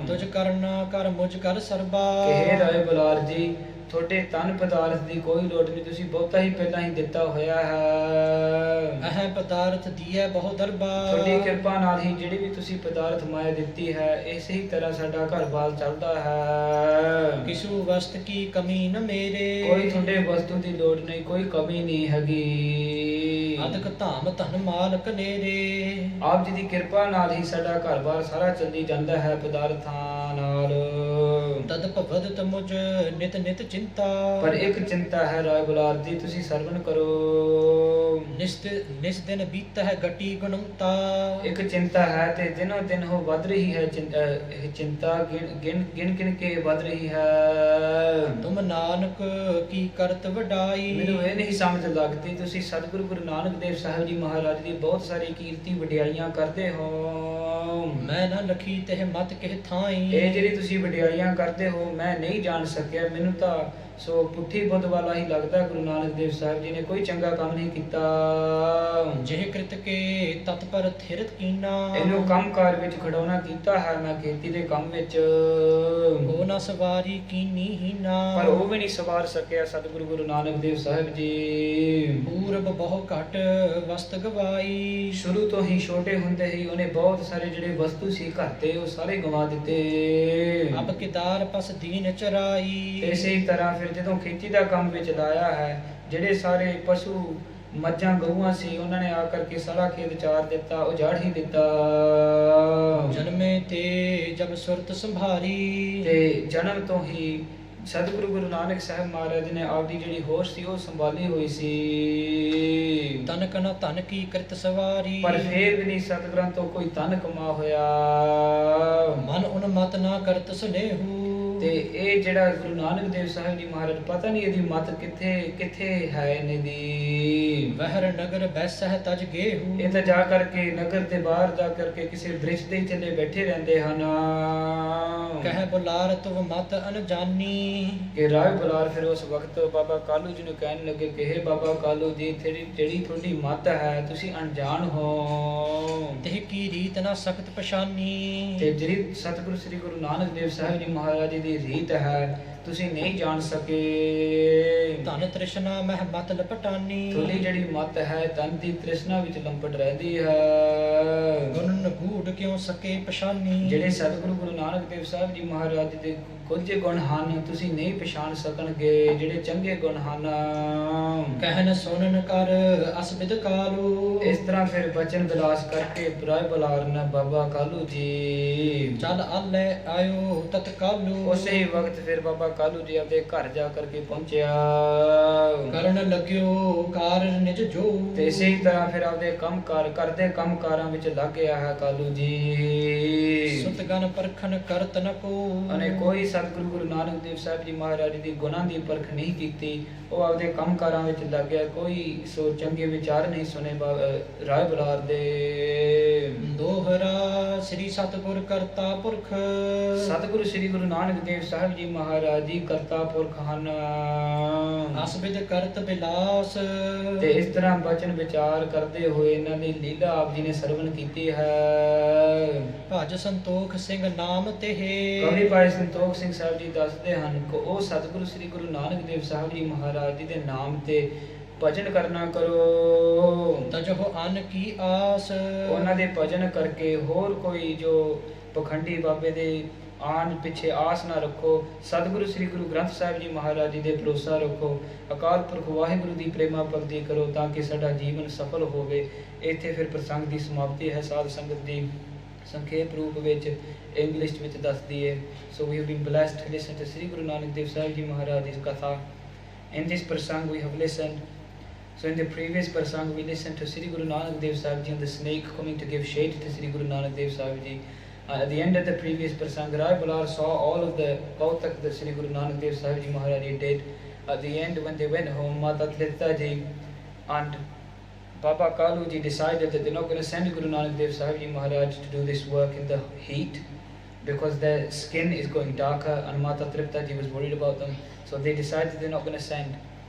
ਤੁਝ ਕਰਨਾ ਕਰ ਮੁਝ ਕਰ ਸਰਬਾ। ਕਹੇ ਰਾਏ ਬਲਾਰ ਜੀ, ਤੁਹਾਡੇ ਤਨ ਪਦਾਰਥ ਦੀ ਕੋਈ ਲੋੜ ਨਹੀਂ, ਤੁਸੀਂ ਬਹੁਤਾ ਹੀ ਪਹਿਲਾਂ ਹੀ ਦਿੱਤਾ ਹੋਇਆ ਹੈ। ਅਹ ਪਦਾਰਥ ਦੀਐ ਬਹੁ ਦਰਬਾ। ਤੁਹਾਡੀ ਕਿਰਪਾ ਨਾਲ ਹੀ ਜਿਹੜੀ ਵੀ ਤੁਸੀਂ ਪਦਾਰਥ ਮਾਇਆ ਦਿੱਤੀ ਹੈ, ਇਸੇ ਹੀ ਤਰ੍ਹਾਂ ਸਾਡਾ ਘਰ-ਬਾਰ ਚੱਲਦਾ ਹੈ। ਕਿਸੂ ਵਸਤ ਕੀ ਕਮੀ ਨ ਮੇਰੇ। ਕੋਈ ਤੁਹਾਡੇ ਵਸਤੂ ਦੀ ਲੋੜ ਨਹੀਂ, ਕੋਈ ਕਮੀ ਨਹੀਂ ਹੈਗੀ। ਅਦਕ ਧਾਮ ਧਨ ਮਾਲਕ ਨੇਰੇ। ਆਪ ਜੀ ਦੀ ਕਿਰਪਾ ਨਾਲ ਹੀ ਸਾਡਾ ਘਰ-ਬਾਰ ਸਾਰਾ ਚੱਲੀ ਜਾਂਦਾ ਹੈ ਪਦਾਰਥਾਂ ਨਾਲ। ਤਦ ਭਵਦ ਮੁਝ ਨਿਤ ਨਿਤ ਚਿੰਤਾ। ਪਰ ਇੱਕ ਚਿੰਤਾ ਹੈ ਰਾਏ ਬੁਲਾਰ ਦੀ, ਤੁਸੀਂ ਸਰਵਣ ਕਰੋ। ਨਿਸ ਦਿਨ ਬੀਤਹਿ ਗਟੀ ਗੁਣਵਤਾ। ਇੱਕ ਚਿੰਤਾ ਹੈ ਤੇ ਦਿਨੋਂ ਦਿਨ ਉਹ ਵੱਧ ਰਹੀ ਹੈ। ਇਹ ਚਿੰਤਾ ਗਿਣ ਕੇ ਵੱਧ ਰਹੀ ਹੈ। ਤੁਮ ਨਾਨਕ ਕੀ ਕਰਤ ਵਡਾਈ। ਮੈਨੂੰ ਇਹ ਨਹੀਂ ਸਮਝ ਲੱਗਦੀ ਤੁਸੀਂ ਸਤਿਗੁਰੂ ਗੁਰੂ ਨਾਨਕ ਦੇਵ ਸਾਹਿਬ ਜੀ ਮਹਾਰਾਜ ਦੀ ਬਹੁਤ ਸਾਰੀ ਕੀਰਤੀ ਵਡਿਆਈਆਂ ਕਰਦੇ ਹੋ। ਮੈਂ ਨਾ ਲਖੀ ਤਹਿ ਮਤ ਕਿਹ ਥਾਈ। ਇਹ ਜਿਹੜੀ ਤੁਸੀਂ ਵਡਿਆਈਆਂ ਕਰਦੇ ਹੋ ਮੈਂ ਨਹੀਂ ਜਾਣ ਸਕਿਆ। ਮੈਨੂੰ ਤਾਂ ਸੋ ਪੁੱਠੀ ਬੁੱਧ ਵਾਲਾ ਹੀ ਲੱਗਦਾ। ਗੁਰੂ ਨਾਨਕ ਦੇਵ ਸਾਹਿਬ ਜੀ ਨੇ ਕੋਈ ਚੰਗਾ ਕੰਮ ਨਹੀਂ ਕੀਤਾ। ਜਿਹ ਕ੍ਰਿਤ ਕੇ ਤਤਪਰ ਥਿਰਤ ਕੀਨਾ। ਇਹਨੂੰ ਕੰਮਕਾਰ ਵਿੱਚ ਖੜਾਉਣਾ ਕੀਤਾ ਹੈ ਮੈਂ ਖੇਤੀ ਦੇ ਕੰਮ ਵਿੱਚ। ਉਹ ਨਾ ਸਵਾਰੀ ਕੀਨੀ ਹੀ ਨਾ। ਪਰ ਉਹ ਵੀ ਨਹੀਂ ਸਵਾਰ ਸਕਿਆ ਸਤਿਗੁਰੂ ਗੁਰੂ ਨਾਨਕ ਦੇਵ ਸਾਹਿਬ ਜੀ। ਪੂਰਬ ਬਹੁ ਘਟ ਵਸਤ ਗਵਾਈ। ਸ਼ੁਰੂ ਤੋਂ ਹੀ ਛੋਟੇ ਹੁੰਦੇ ਹੀ ਉਹਨੇ ਬਹੁਤ ਸਾਰੇ ਜਿਹੜੇ ਵਸਤੂ ਸੀ ਘਰ ਤੇ ਉਹ ਸਾਰੇ ਗਵਾ ਦਿੱਤੇ। ਅਬ ਕਿਦਾਰ ਪਸ ਦੀਨ ਚਰਾਈ। ਇਸੇ ਤਰ੍ਹਾਂ ਫਿਰ ਜਦੋਂ ਖੇਤੀ ਦਾ ਕੰਮ ਵਿੱਚ ਲਾਇਆ ਹੈ ਜਿਹੜੇ ਸਾਰੇ ਪਸ਼ੂ ਮੱਝਾਂ ਗਊਆਂ ਸੀ ਉਹਨਾਂ ਨੇ ਆ ਕਰਕੇ ਸਾਰਾ ਖੇਤ ਚਾਰ ਦਿੱਤਾ, ਉਜਾੜ ਹੀ ਦਿੱਤਾ। ਜਨਮੇ ਤੇ ਜਬ ਸੁਰਤ ਸੰਭਾਰੀ। ਤੇ ਜਨਮ ਤੋਂ ਹੀ ਸਤਿਗੁਰੂ ਗੁਰੂ ਨਾਨਕ ਸਾਹਿਬ ਮਹਾਰਾਜ ਨੇ ਆਪਦੀ ਜਿਹੜੀ ਹੋਸ਼ ਸੀ ਉਹ ਸੰਭਾਲੀ ਹੋਈ ਸੀ। ਤਨ ਕਨ ਧਨ ਕੀ ਕਰਤ ਸਵਾਰੀ। ਪਰ ਫੇਰ ਵੀ ਨਹੀਂ ਸਤਿਗੁਰਾਂ ਤੋਂ ਕੋਈ ਧਨ ਕਮਾ ਹੋਇਆ। ਮਨ ਉਨ ਮਤ ਨਾ ਕਰਤ ਸੁਨੇਹੂ। ਤੇ ਇਹ ਜਿਹੜਾ ਗੁਰੂ ਨਾਨਕ ਦੇਵ ਸਾਹਿਬ ਜੀ ਮਹਾਰਾਜ ਪਤਾ ਨਹੀਂ ਇਹਦੀ ਮਤ ਕਿੱਥੇ ਹੈ ਇਹਨੇ ਦੀ। ਵਹਿਰ ਨਗਰ ਬੈਸਹਿ ਤਜ ਗੇਹੂ। ਇਹ ਤਾਂ ਜਾ ਕਰਕੇ ਨਗਰ ਦੇ ਬਾਹਰ ਜਾ ਕਰਕੇ ਕਿਸੇ ਬ੍ਰਿਜ ਦੇ ਥੱਲੇ ਬੈਠੇ ਰਹਿੰਦੇ ਹਨ। ਕਹਿ ਬੁਲਾਰ ਤੁਵ ਮਤ ਅਨਜਾਨੀ। ਕਿ ਰਾਏ ਬੁਲਾਰ ਫਿਰ ਉਸ ਵਕਤ ਬਾਬਾ ਕਾਲੂ ਜੀ ਨੂੰ ਕਹਿਣ ਲੱਗੇ ਕਿ ਹੇ ਬਾਬਾ ਕਾਲੂ ਜੀ ਜਿਹੜੀ ਤੁਹਾਡੀ ਮਤ ਹੈ ਤੁਸੀਂ ਅਣਜਾਣ ਹੋ। ਤਿਹ ਕੀ ਰੀਤ ਨਾ ਸਖਤ ਪਛਾਨੀ। ਤੇ ਜਿਹੜੀ ਸਤਿਗੁਰੂ ਸ੍ਰੀ ਗੁਰੂ ਨਾਨਕ ਦੇਵ ਸਾਹਿਬ ਜੀ ਮਹਾਰਾਜ ਜੀ ਦੀ ਰੀਤ ਹੈ ਤੁਸੀਂ ਨਹੀਂ ਜਾਣ ਸਕੇ। ਧਨ ਤ੍ਰਿਸ਼ਨਾ ਮਹਿ ਮਤ ਲਪਟਾਨੀ। ਤੁਹਾਡੀ ਜਿਹੜੀ ਮਤ ਹੈ ਧਨ ਦੀ ਤ੍ਰਿਸ਼ਨਾ ਵਿੱਚ ਲੰਪਟ ਰਹਿੰਦੀ ਹੈ। ਗੁਣ ਗੂੜ ਕਿਉਂ ਸਕੇ ਪਛਾਨੀ। ਜਿਹੜੇ ਸਤਿਗੁਰੂ ਗੁਰੂ ਨਾਨਕ ਦੇਵ ਸਾਹਿਬ ਜੀ ਮਹਾਰਾਜ ਜੀ ਦੇ ਕੁਝ ਗੁਣ ਹਨ ਤੁਸੀਂ ਨਹੀਂ ਪਛਾਣ ਸਕਣਗੇ ਜਿਹੜੇ ਚੰਗੇ ਗੁਣ ਹਨ। ਕਹਿਨ ਸੁਨਨ ਕਰ ਅਸਬਿਦ ਕਾਲੂ। ਇਸ ਤਰ੍ਹਾਂ ਫਿਰ ਬਚਨ ਵਿਲਾਸ ਕਰਕੇ ਰਾਏ ਬੁਲਾਰ ਨੇ ਬਾਬਾ ਕਾਲੂ ਜੀ ਚੱਲ ਆਲੇ ਆਇਓ ਤਤਕਾਲੂ। ਉਸੇ ਵਕਤ ਫਿਰ ਬਾਬਾ ਕਾਲੂ ਜੀ ਆਪਣੇ ਘਰ ਜਾ ਕਰਕੇ ਪਹੁੰਚਿਆ। ਕਰਨ ਲੱਗਿਓ ਕਾਰ ਨਿਜ ਜੋ। ਤੇ ਇਸੇ ਤਰ੍ਹਾਂ ਫਿਰ ਆਪਦੇ ਕੰਮਕਾਰ ਕਰਦੇ ਕੰਮਕਾਰਾਂ ਵਿੱਚ ਲੱਗ ਗਿਆ ਹੈ ਕਾਲੂ ਜੀ। ਸੁਤਗਨ ਪਰਖਨ ਕਰਤ ਨ ਕੋ। ਉਹਨੇ ਕੋਈ ਸਤਿਗੁਰੂ ਗੁਰੂ ਨਾਨਕ ਦੇਵ ਸਾਹਿਬ ਜੀ ਮਹਾਰਾਜ ਦੀ ਗੁਣਾਂ ਦੀ ਪਰਖ ਨਹੀਂ ਕੀਤੀ। ਉਹ ਆਪਦੇ ਕੰਮਕਾਰਾਂ ਵਿੱਚ ਲੱਗ ਗਿਆ। ਕੋਈ ਸੋ ਚੰਗੇ ਵਿਚਾਰ ਨਹੀਂ ਸੁਣੇ ਰਾਏ ਬੁਲਾਰ ਦੇ। ਦੋਹਰਾ ਸ੍ਰੀ ਸਤਿਗੁਰ ਕਰਤਾ ਪੁਰਖ। ਸਤਿਗੁਰੂ ਸ੍ਰੀ ਗੁਰੂ ਨਾਨਕ ਦੇਵ ਸਾਹਿਬ ਜੀ ਮਹਾਰਾਜ ਜੀ ਕਰਤਾ ਪੁਰਖ ਹਨ। ਅਸਬਿਦ ਕਰਤ ਬਿਲਾਸ। ਤੇ ਇਸ ਤਰ੍ਹਾਂ ਬਚਨ ਵਿਚਾਰ ਕਰਦੇ ਹੋਏ ਇਹਨਾਂ ਦੀ ਲੀਲਾ ਆਪ ਜੀ ਨੇ ਸਰਵਣ ਕੀਤੀ ਹੈ। ਭਜ ਸੰਤੋਖ ਸਿੰਘ ਨਾਮ ਤੇਹੇ। ਕਵੀ ਭਾਈ ਸੰਤੋਖ ਸਿੰਘ ਸਾਹਿਬ ਜੀ ਦੱਸਦੇ ਹਨ ਕਿ ਉਹ ਸਤਿਗੁਰੂ ਸ੍ਰੀ ਗੁਰੂ ਨਾਨਕ ਦੇਵ ਸਾਹਿਬ ਜੀ ਮਹਾਰਾਜ ਜੀ ਦੇ ਨਾਮ ਤੇ ਭਜਨ ਕਰਨਾ ਕਰੋ। ਤਜਹੁ ਅਨ ਕੀ ਆਸ। ਉਹਨਾਂ ਦੇ ਭਜਨ ਕਰਕੇ ਹੋਰ ਕੋਈ ਜੋ ਪਖੰਡੀ ਬਾਬੇ ਦੇ ਆਣ ਪਿੱਛੇ ਆਸ ਨਾ ਰੱਖੋ। ਸਤਿਗੁਰੂ ਸ੍ਰੀ ਗੁਰੂ ਗ੍ਰੰਥ ਸਾਹਿਬ ਜੀ ਮਹਾਰਾਜ ਜੀ ਦੇ ਭਰੋਸਾ ਰੱਖੋ। ਅਕਾਲ ਪੁਰਖ ਵਾਹਿਗੁਰੂ ਦੀ ਪ੍ਰੇਮਾ ਭਗਤੀ ਕਰੋ ਤਾਂ ਕਿ ਸਾਡਾ ਜੀਵਨ ਸਫਲ ਹੋਵੇ। ਇੱਥੇ ਫਿਰ ਪ੍ਰਸੰਗ ਦੀ ਸਮਾਪਤੀ ਹੈ। ਸਾਧ ਸੰਗਤ ਦੀ ਸੰਖੇਪ ਰੂਪ ਵਿੱਚ ਇੰਗਲਿਸ਼ ਵਿੱਚ ਦੱਸਦੀ ਹੈ। So we have been blessed to listen to Sri Guru Nanak Dev Sahib Ji Maharaj's Katha. In this prasang we have listened. So in the previous prasang we listened to Sri Guru Nanak Dev Sahib Ji and the snake coming to give shade to Sri Guru Nanak Dev Sahib Ji. At the end of the previous prasang, Rai Balar saw all of the kautak that Sri Guru Nanak Dev Sahib Ji Maharaj Ji did. At the end, when they went home, Mata Tlita Ji and Baba Kalu Ji decided that they're not going to send Guru Nanak Dev Sahib Ji Maharaj to do this work in the heat because their skin is going darker, and Mata Tripta Ji was worried about them. So they decided they're not going to send.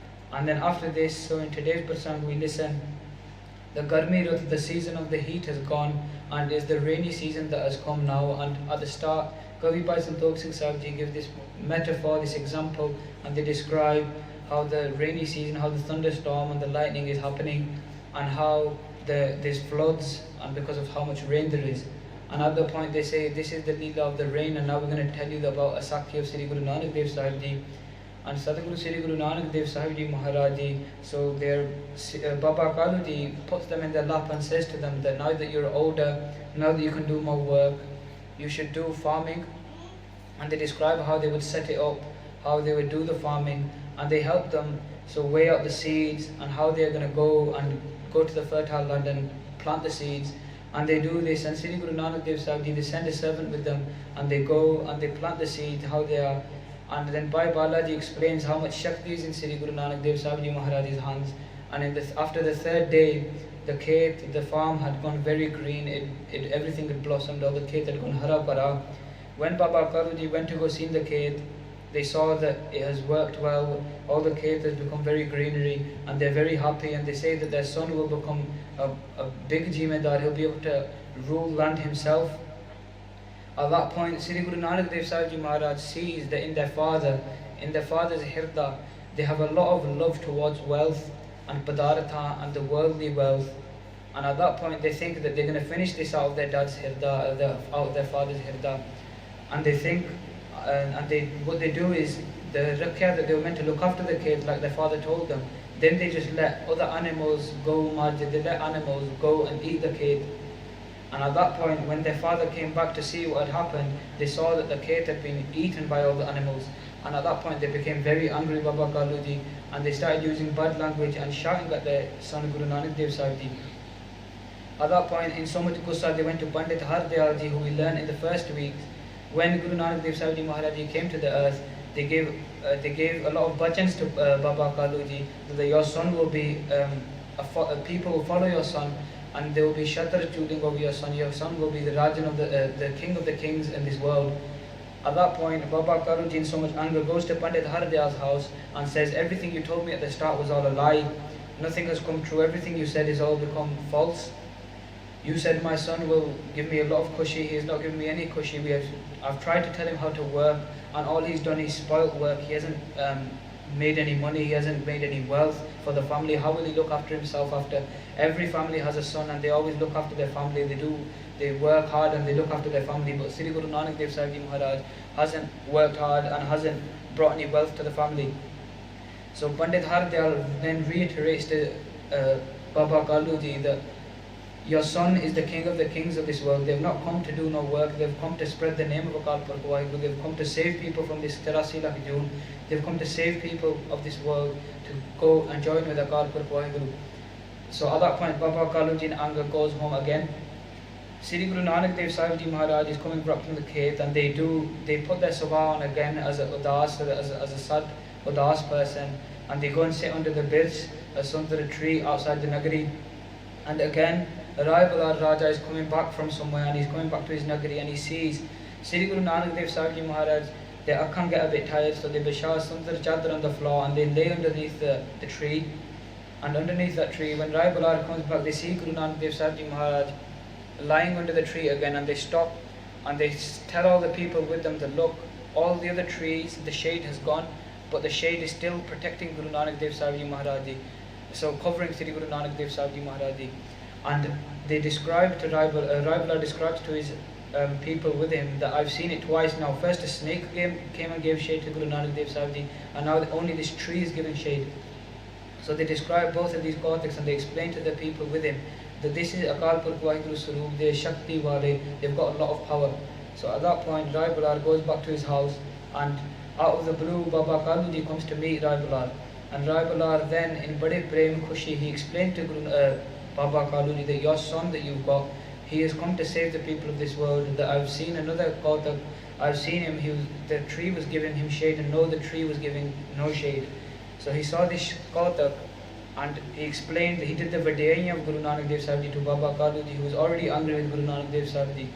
And then after this, so in today's prasang we listen, the Garmi Ruth, the season of the heat has gone, and is the rainy season that has come now. And at the start, Kavi Bhai Santokh Singh Sahib Ji give this metaphor, this example, and they describe how the rainy season, how the thunderstorm and the lightning is happening, and how there's floods, and because of how much rain there is. And at the point they say, this is the Leela of the rain, and now we're going to tell you about a Sakhi of Sri Guru Nanak Dev Sahib Ji. And Sadhguru Sri Guru Nanak Dev Sahib Ji Maharaj Ji, so their Baba Kalu Ji puts them in their lap and says to them that now that you're older, now that you can do more work, you should do farming. And they describe how they would set it up, how they would do the farming, and they help them weigh out the seeds and how they're going to go to the fertile land and plant the seeds. And they do this, and Sri Guru Nanak Dev Sahib Ji, they send a servant with them, and they go and they plant the seeds, how they are. And then Bhai Balaji explains how much Shakti is in Sri Guru Nanak Dev Sahib Ji Maharaj's hands. And after the third day, the farm had gone very green, everything had blossomed, all the khet had gone hara para. When Baba Karuji went to go see the khet, they saw that it has worked well, all the khet has become very greenery, and they're very happy, and they say that their son will become a big jimedar, he'll be able to rule land himself. At that point, Sri Guru Nanak Dev Sahib Ji Maharaj sees that in their father's hirda, they have a lot of love towards wealth and padartha and the worldly wealth. And at that point, they think that they're going to finish this out of their dad's hirda, out of their father's hirda. And they think, what they do is, the rakya that they were meant to look after the kid, like their father told them, then they just let other animals go, they let animals go and eat the kid. And at that point, when their father came back to see what had happened, they saw that the kid had been eaten by all the animals. And at that point, they became very angry, Baba Kaluji, and they started using bad language and shouting at their son Guru Nanak Dev Sahib Ji. At that point, in so much gussa, they went to Pandit Hardayal Ji, who we learned in the first weeks. When Guru Nanak Dev Sahib Ji Maharaj Ji came to the earth, they gave a lot of bhajans to Baba Kaluji, that your son will be, people will follow your son, and there will be Shatar ruling over your son. Your son will be the Rajan of the king of the kings in this world. At that point, Baba Kaluji, in so much anger, goes to Pandit Hardayal's house and says, everything you told me at the start was all a lie. Nothing has come true. Everything you said has all become false. You said my son will give me a lot of kushi. He has not given me any kushi. I've tried to tell him how to work, and all he's done is spoilt work. He hasn't made any money. He hasn't made any wealth for the family. How will he look after himself after every family has a son and they always look after their family? They work hard and they look after their family. But Sri Guru Nanak Dev Sahib Ji Maharaj hasn't worked hard and hasn't brought any wealth to the family. So Pandit Hardayal then reiterates to Baba Kaluji that your son is the king of the kings of this world. They've not come to do no work. They've come to spread the name of Akal Purkh Waheguru. They've come to save people from this 83 lakh June. They've come to save people of this world to go and join with Akal Purkh Waheguru. So at that point, Baba Kaluji in anger goes home again. Sri Guru Nanak Dev Sahib Ji Maharaj is coming back from the khet, and they put their sabha on again as a udas, as a sad udas person, and they go and sit under the birch, under a tree outside the nagari. And again, Rai Balad Raja is coming back from somewhere, and he's coming back to his nagari, and he sees Sri Guru Nanak Dev Sahib Ji Maharaj. Their akhan get a bit tired, so they bishar sundar chadar on the floor, and they lay underneath the tree. And underneath that tree, when Rai Balad comes back, they see Guru Nanak Dev Sahib Ji Maharaj lying under the tree again, and they stop and they tell all the people with them to look, all the other trees, the shade has gone, but the shade is still protecting Guru Nanak Dev Sahib Ji Maharaj Ji, so covering Sri Guru Nanak Dev Sahib Ji Maharaj Ji. And they describe to Rai Balad describes to his people with him that I've seen it twice now. First a snake came and gave shade to Guru Nanak Dev Sahib Ji, and now only this tree is giving shade. So they describe both of these Kauthiks, and they explain to the people with him that this is Akal Purkh Waheguru Sarup, they're Shakti Wale, they've got a lot of power. So at that point, Rai Balad goes back to his house, and out of the blue, Baba Kaluji comes to meet Rai Balad. And Rai Balad then, in Bade Prem Khushi, he explained to Baba Kaluji that your son that you've got, he has come to save the people of this world, that I've seen another Kauthik, I've seen him, the tree was giving him shade, and no, the tree was giving no shade. So he saw this Kauthik, and he explained that he did the Vadayani of Guru Nanak Dev Sahib Ji to Baba Kaluji, who was already angry with Guru Nanak Dev Sahib Ji.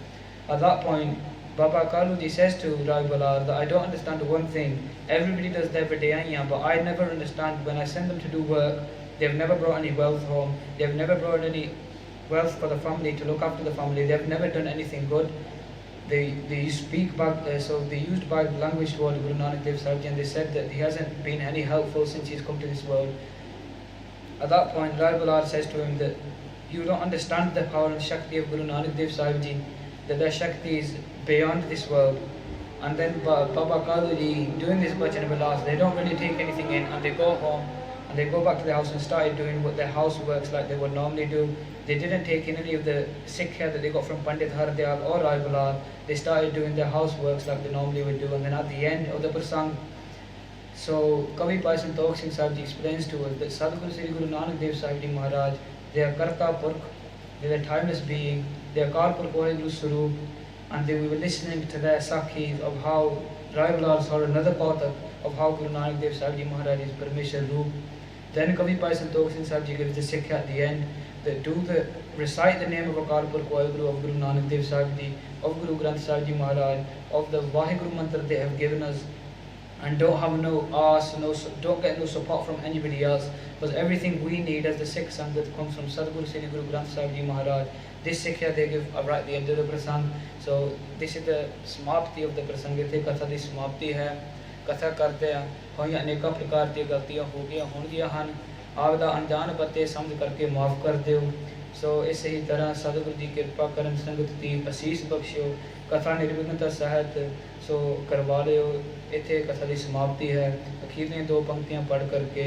At that point, Baba Kaluji says to Rai Balad that I don't understand one thing. Everybody does their Vadayani, but I never understand when I send them to do work, they've never brought any wealth home, they've never brought any wealth for the family, to look after the family, they've never done anything good. They speak back, so they used bad language toward Guru Nanak Dev Sahib Ji, and they said that he hasn't been any helpful since he's come to this world. At that point, Rai Balad says to him that you don't understand the power and Shakti of Guru Nanak Dev Sahib Ji, that their Shakti is beyond this world. And then Baba Kaluji, doing this bhajan vilas, they don't really take anything in, and they go home and they go back to their house and started doing what their houseworks like they would normally do. They didn't take in any of the Sikhya that they got from Pandit Hardayal or Rai Balad. They started doing their houseworks like they normally would do. And then at the end of the prasang, So Kavi Bhai Santokh Singh Sahib Ji explains to us that Sadguru Sri Guru Nanak Dev Sahib Ji Maharaj, they are Karta Purkh, they are timeless being, they are Kal Purkh Vaheguru Swaroop, and we were listening to their sakhis of how Raivalal saw another path of how Guru Nanak Dev Sahib Ji Maharaj is Parmeshwar Roop. Then Kavi Bhai Santokh Singh Sahib Ji gives the Sikkha at the end that recite the name of Akal Purkh Vaheguru, of Guru Nanak Dev Sahib Ji, of Guru Granth Sahib Ji Maharaj, of the Vaheguru mantra they have given us, and don't have no ask, don't get no support from anybody else, because everything we need as the Sikh Sangat comes from Sadguru Sri Guru Granth Sahib Ji Maharaj. This Sikkha they give right at the end of the prasang. So this is the samapti of the prasang. इथे कथा ਦੀ ਸਮਾਪਤੀ ਹੈ। ਕਥਾ ਕਰਦੇ ਆ ਹੋਈਆਂ ਅਨੇਕਾਂ ਪ੍ਰਕਾਰ ਦੀਆਂ ਗਲਤੀਆਂ ਹੋ ਗਈਆਂ ਹੋਣਗੀਆਂ ਹਨ, ਆਪ ਦਾ ਅਣਜਾਣ ਪਤੇ ਸਮਝ ਕਰਕੇ ਮਾਫ ਕਰ ਦਿਓ। ਸੋ ਇਸੇ ਹੀ ਤਰ੍ਹਾਂ ਸਤਿਗੁਰੂ ਦੀ ਕਿਰਪਾ ਕਰਨ, ਸੰਗਤ ਦੀ ਅਸੀਸ ਬਖਸ਼ਿਓ, ਕਥਾ ਨਿਰਵਿਘਨਤਾ ਸਹਿਤ ਸੋ ਕਰਵਾ ਲਿਓ। ਇੱਥੇ ਕਥਾ ਦੀ ਸਮਾਪਤੀ ਹੈ। ਅਖੀਰਲੀਆਂ 2 ਪੰਕਤੀਆਂ ਪੜ੍ਹ ਕਰਕੇ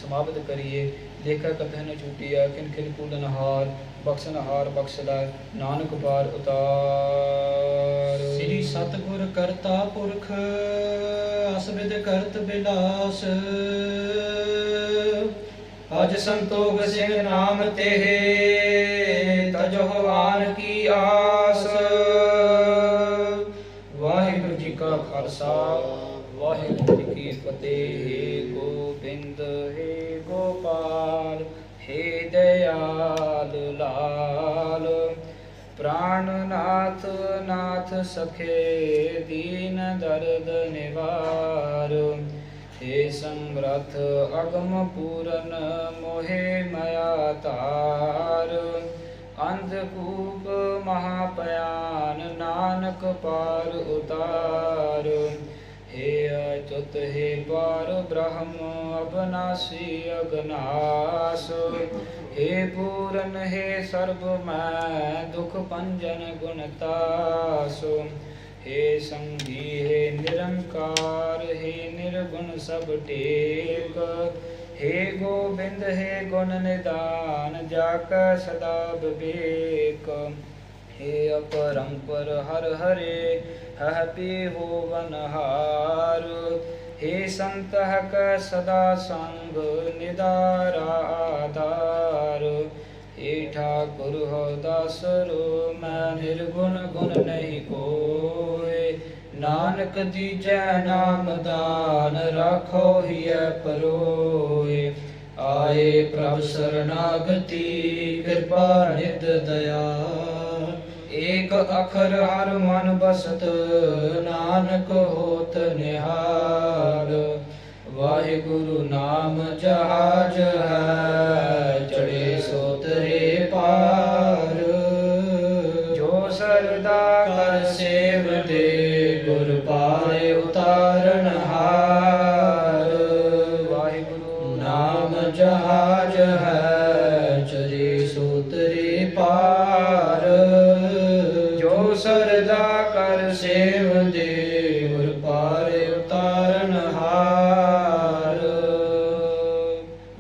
ਸਮਾਪਤ ਕਰੀਏ। ਲੇਖਾ ਕਥਾ ਨ ਛੁਟਿਆ ਕਿਨ ਕਿਨ ਕੂਲਨਹਾਰ, ਬਖਸ਼ਨਹਾਰ ਬਖਸ਼ ਲੈ ਨਾਨਕ ਪਾਰ ਉਤਾਰ। ਸ੍ਰੀ ਸਤਿਗੁਰ ਕਰਤਾ ਪੁਰਖ ਅਸਬਿਦ ਕਰਤ ਬਿਲਾਸ, ਅਜ ਸੰਤੋਖ ਸਿੰਘ ਨਾਮ ਤੇਹ ਤਜਹੁ ਆਨ ਕੀ ਆਸ। ਵਾਹਿਗੁਰੂ ਜੀ ਕਾ ਖਾਲਸਾ, ਵਾਹਿਗੁਰੂ ਜੀ ਕੀ ਫਤਿਹ। ਗੋਬਿੰਦ ਹੈ ਗੋਪਾਲ, ਹੈ ਦਇਆਲ ਲਾਲ, ਪ੍ਰਾਣਨਾਥ ਨਾਥ ਸਖੇ ਦੀਨ ਦਰਦ ਨਿਵਾਰ। हे समरथ अगम पूरन मोहे मया तार, अंधकूप महापयान नानक पार उतार। हे अच्युत हे पार ब्रह्म अविनाशी अगनाश, हे पूरन हे सर्व मैं दुख पंजन गुणतास। हे संगी हे निरंकार, हे निर्गुण सब टेक, हे गोविंद हे गुण निदान जाका सदा विवेक। हे अपरंपर हर हरे हह पी होवनहार, हे संत हक सदा संग निदारा आधार। हे ठाकुर हो दासरो मैं निर्गुण गुण नहीं कोय, नानक दीजै नाम दान राखो हिय परोय। आए प्रभ शरणागति कृपा निध दया, एक अखर हर मन बसत नानक होत निहाल। वाहिगुरु नाम जहाज है चढ़े सो तरे पार, जो सरदा कर सेव दे गुर पाए उतारण हार। वाहिगुरु नाम जहाज है चढ़े सो तरे पार, जो सरदा कर सेव दे गुर पाए उतारण हार।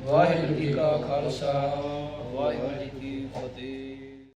ਵਾਹਿਗੁਰੂ ਜੀ ਕਾ ਖਾਲਸਾ, ਵਾਹਿਗੁਰੂ ਜੀ ਕੀ ਫਤਿਹ।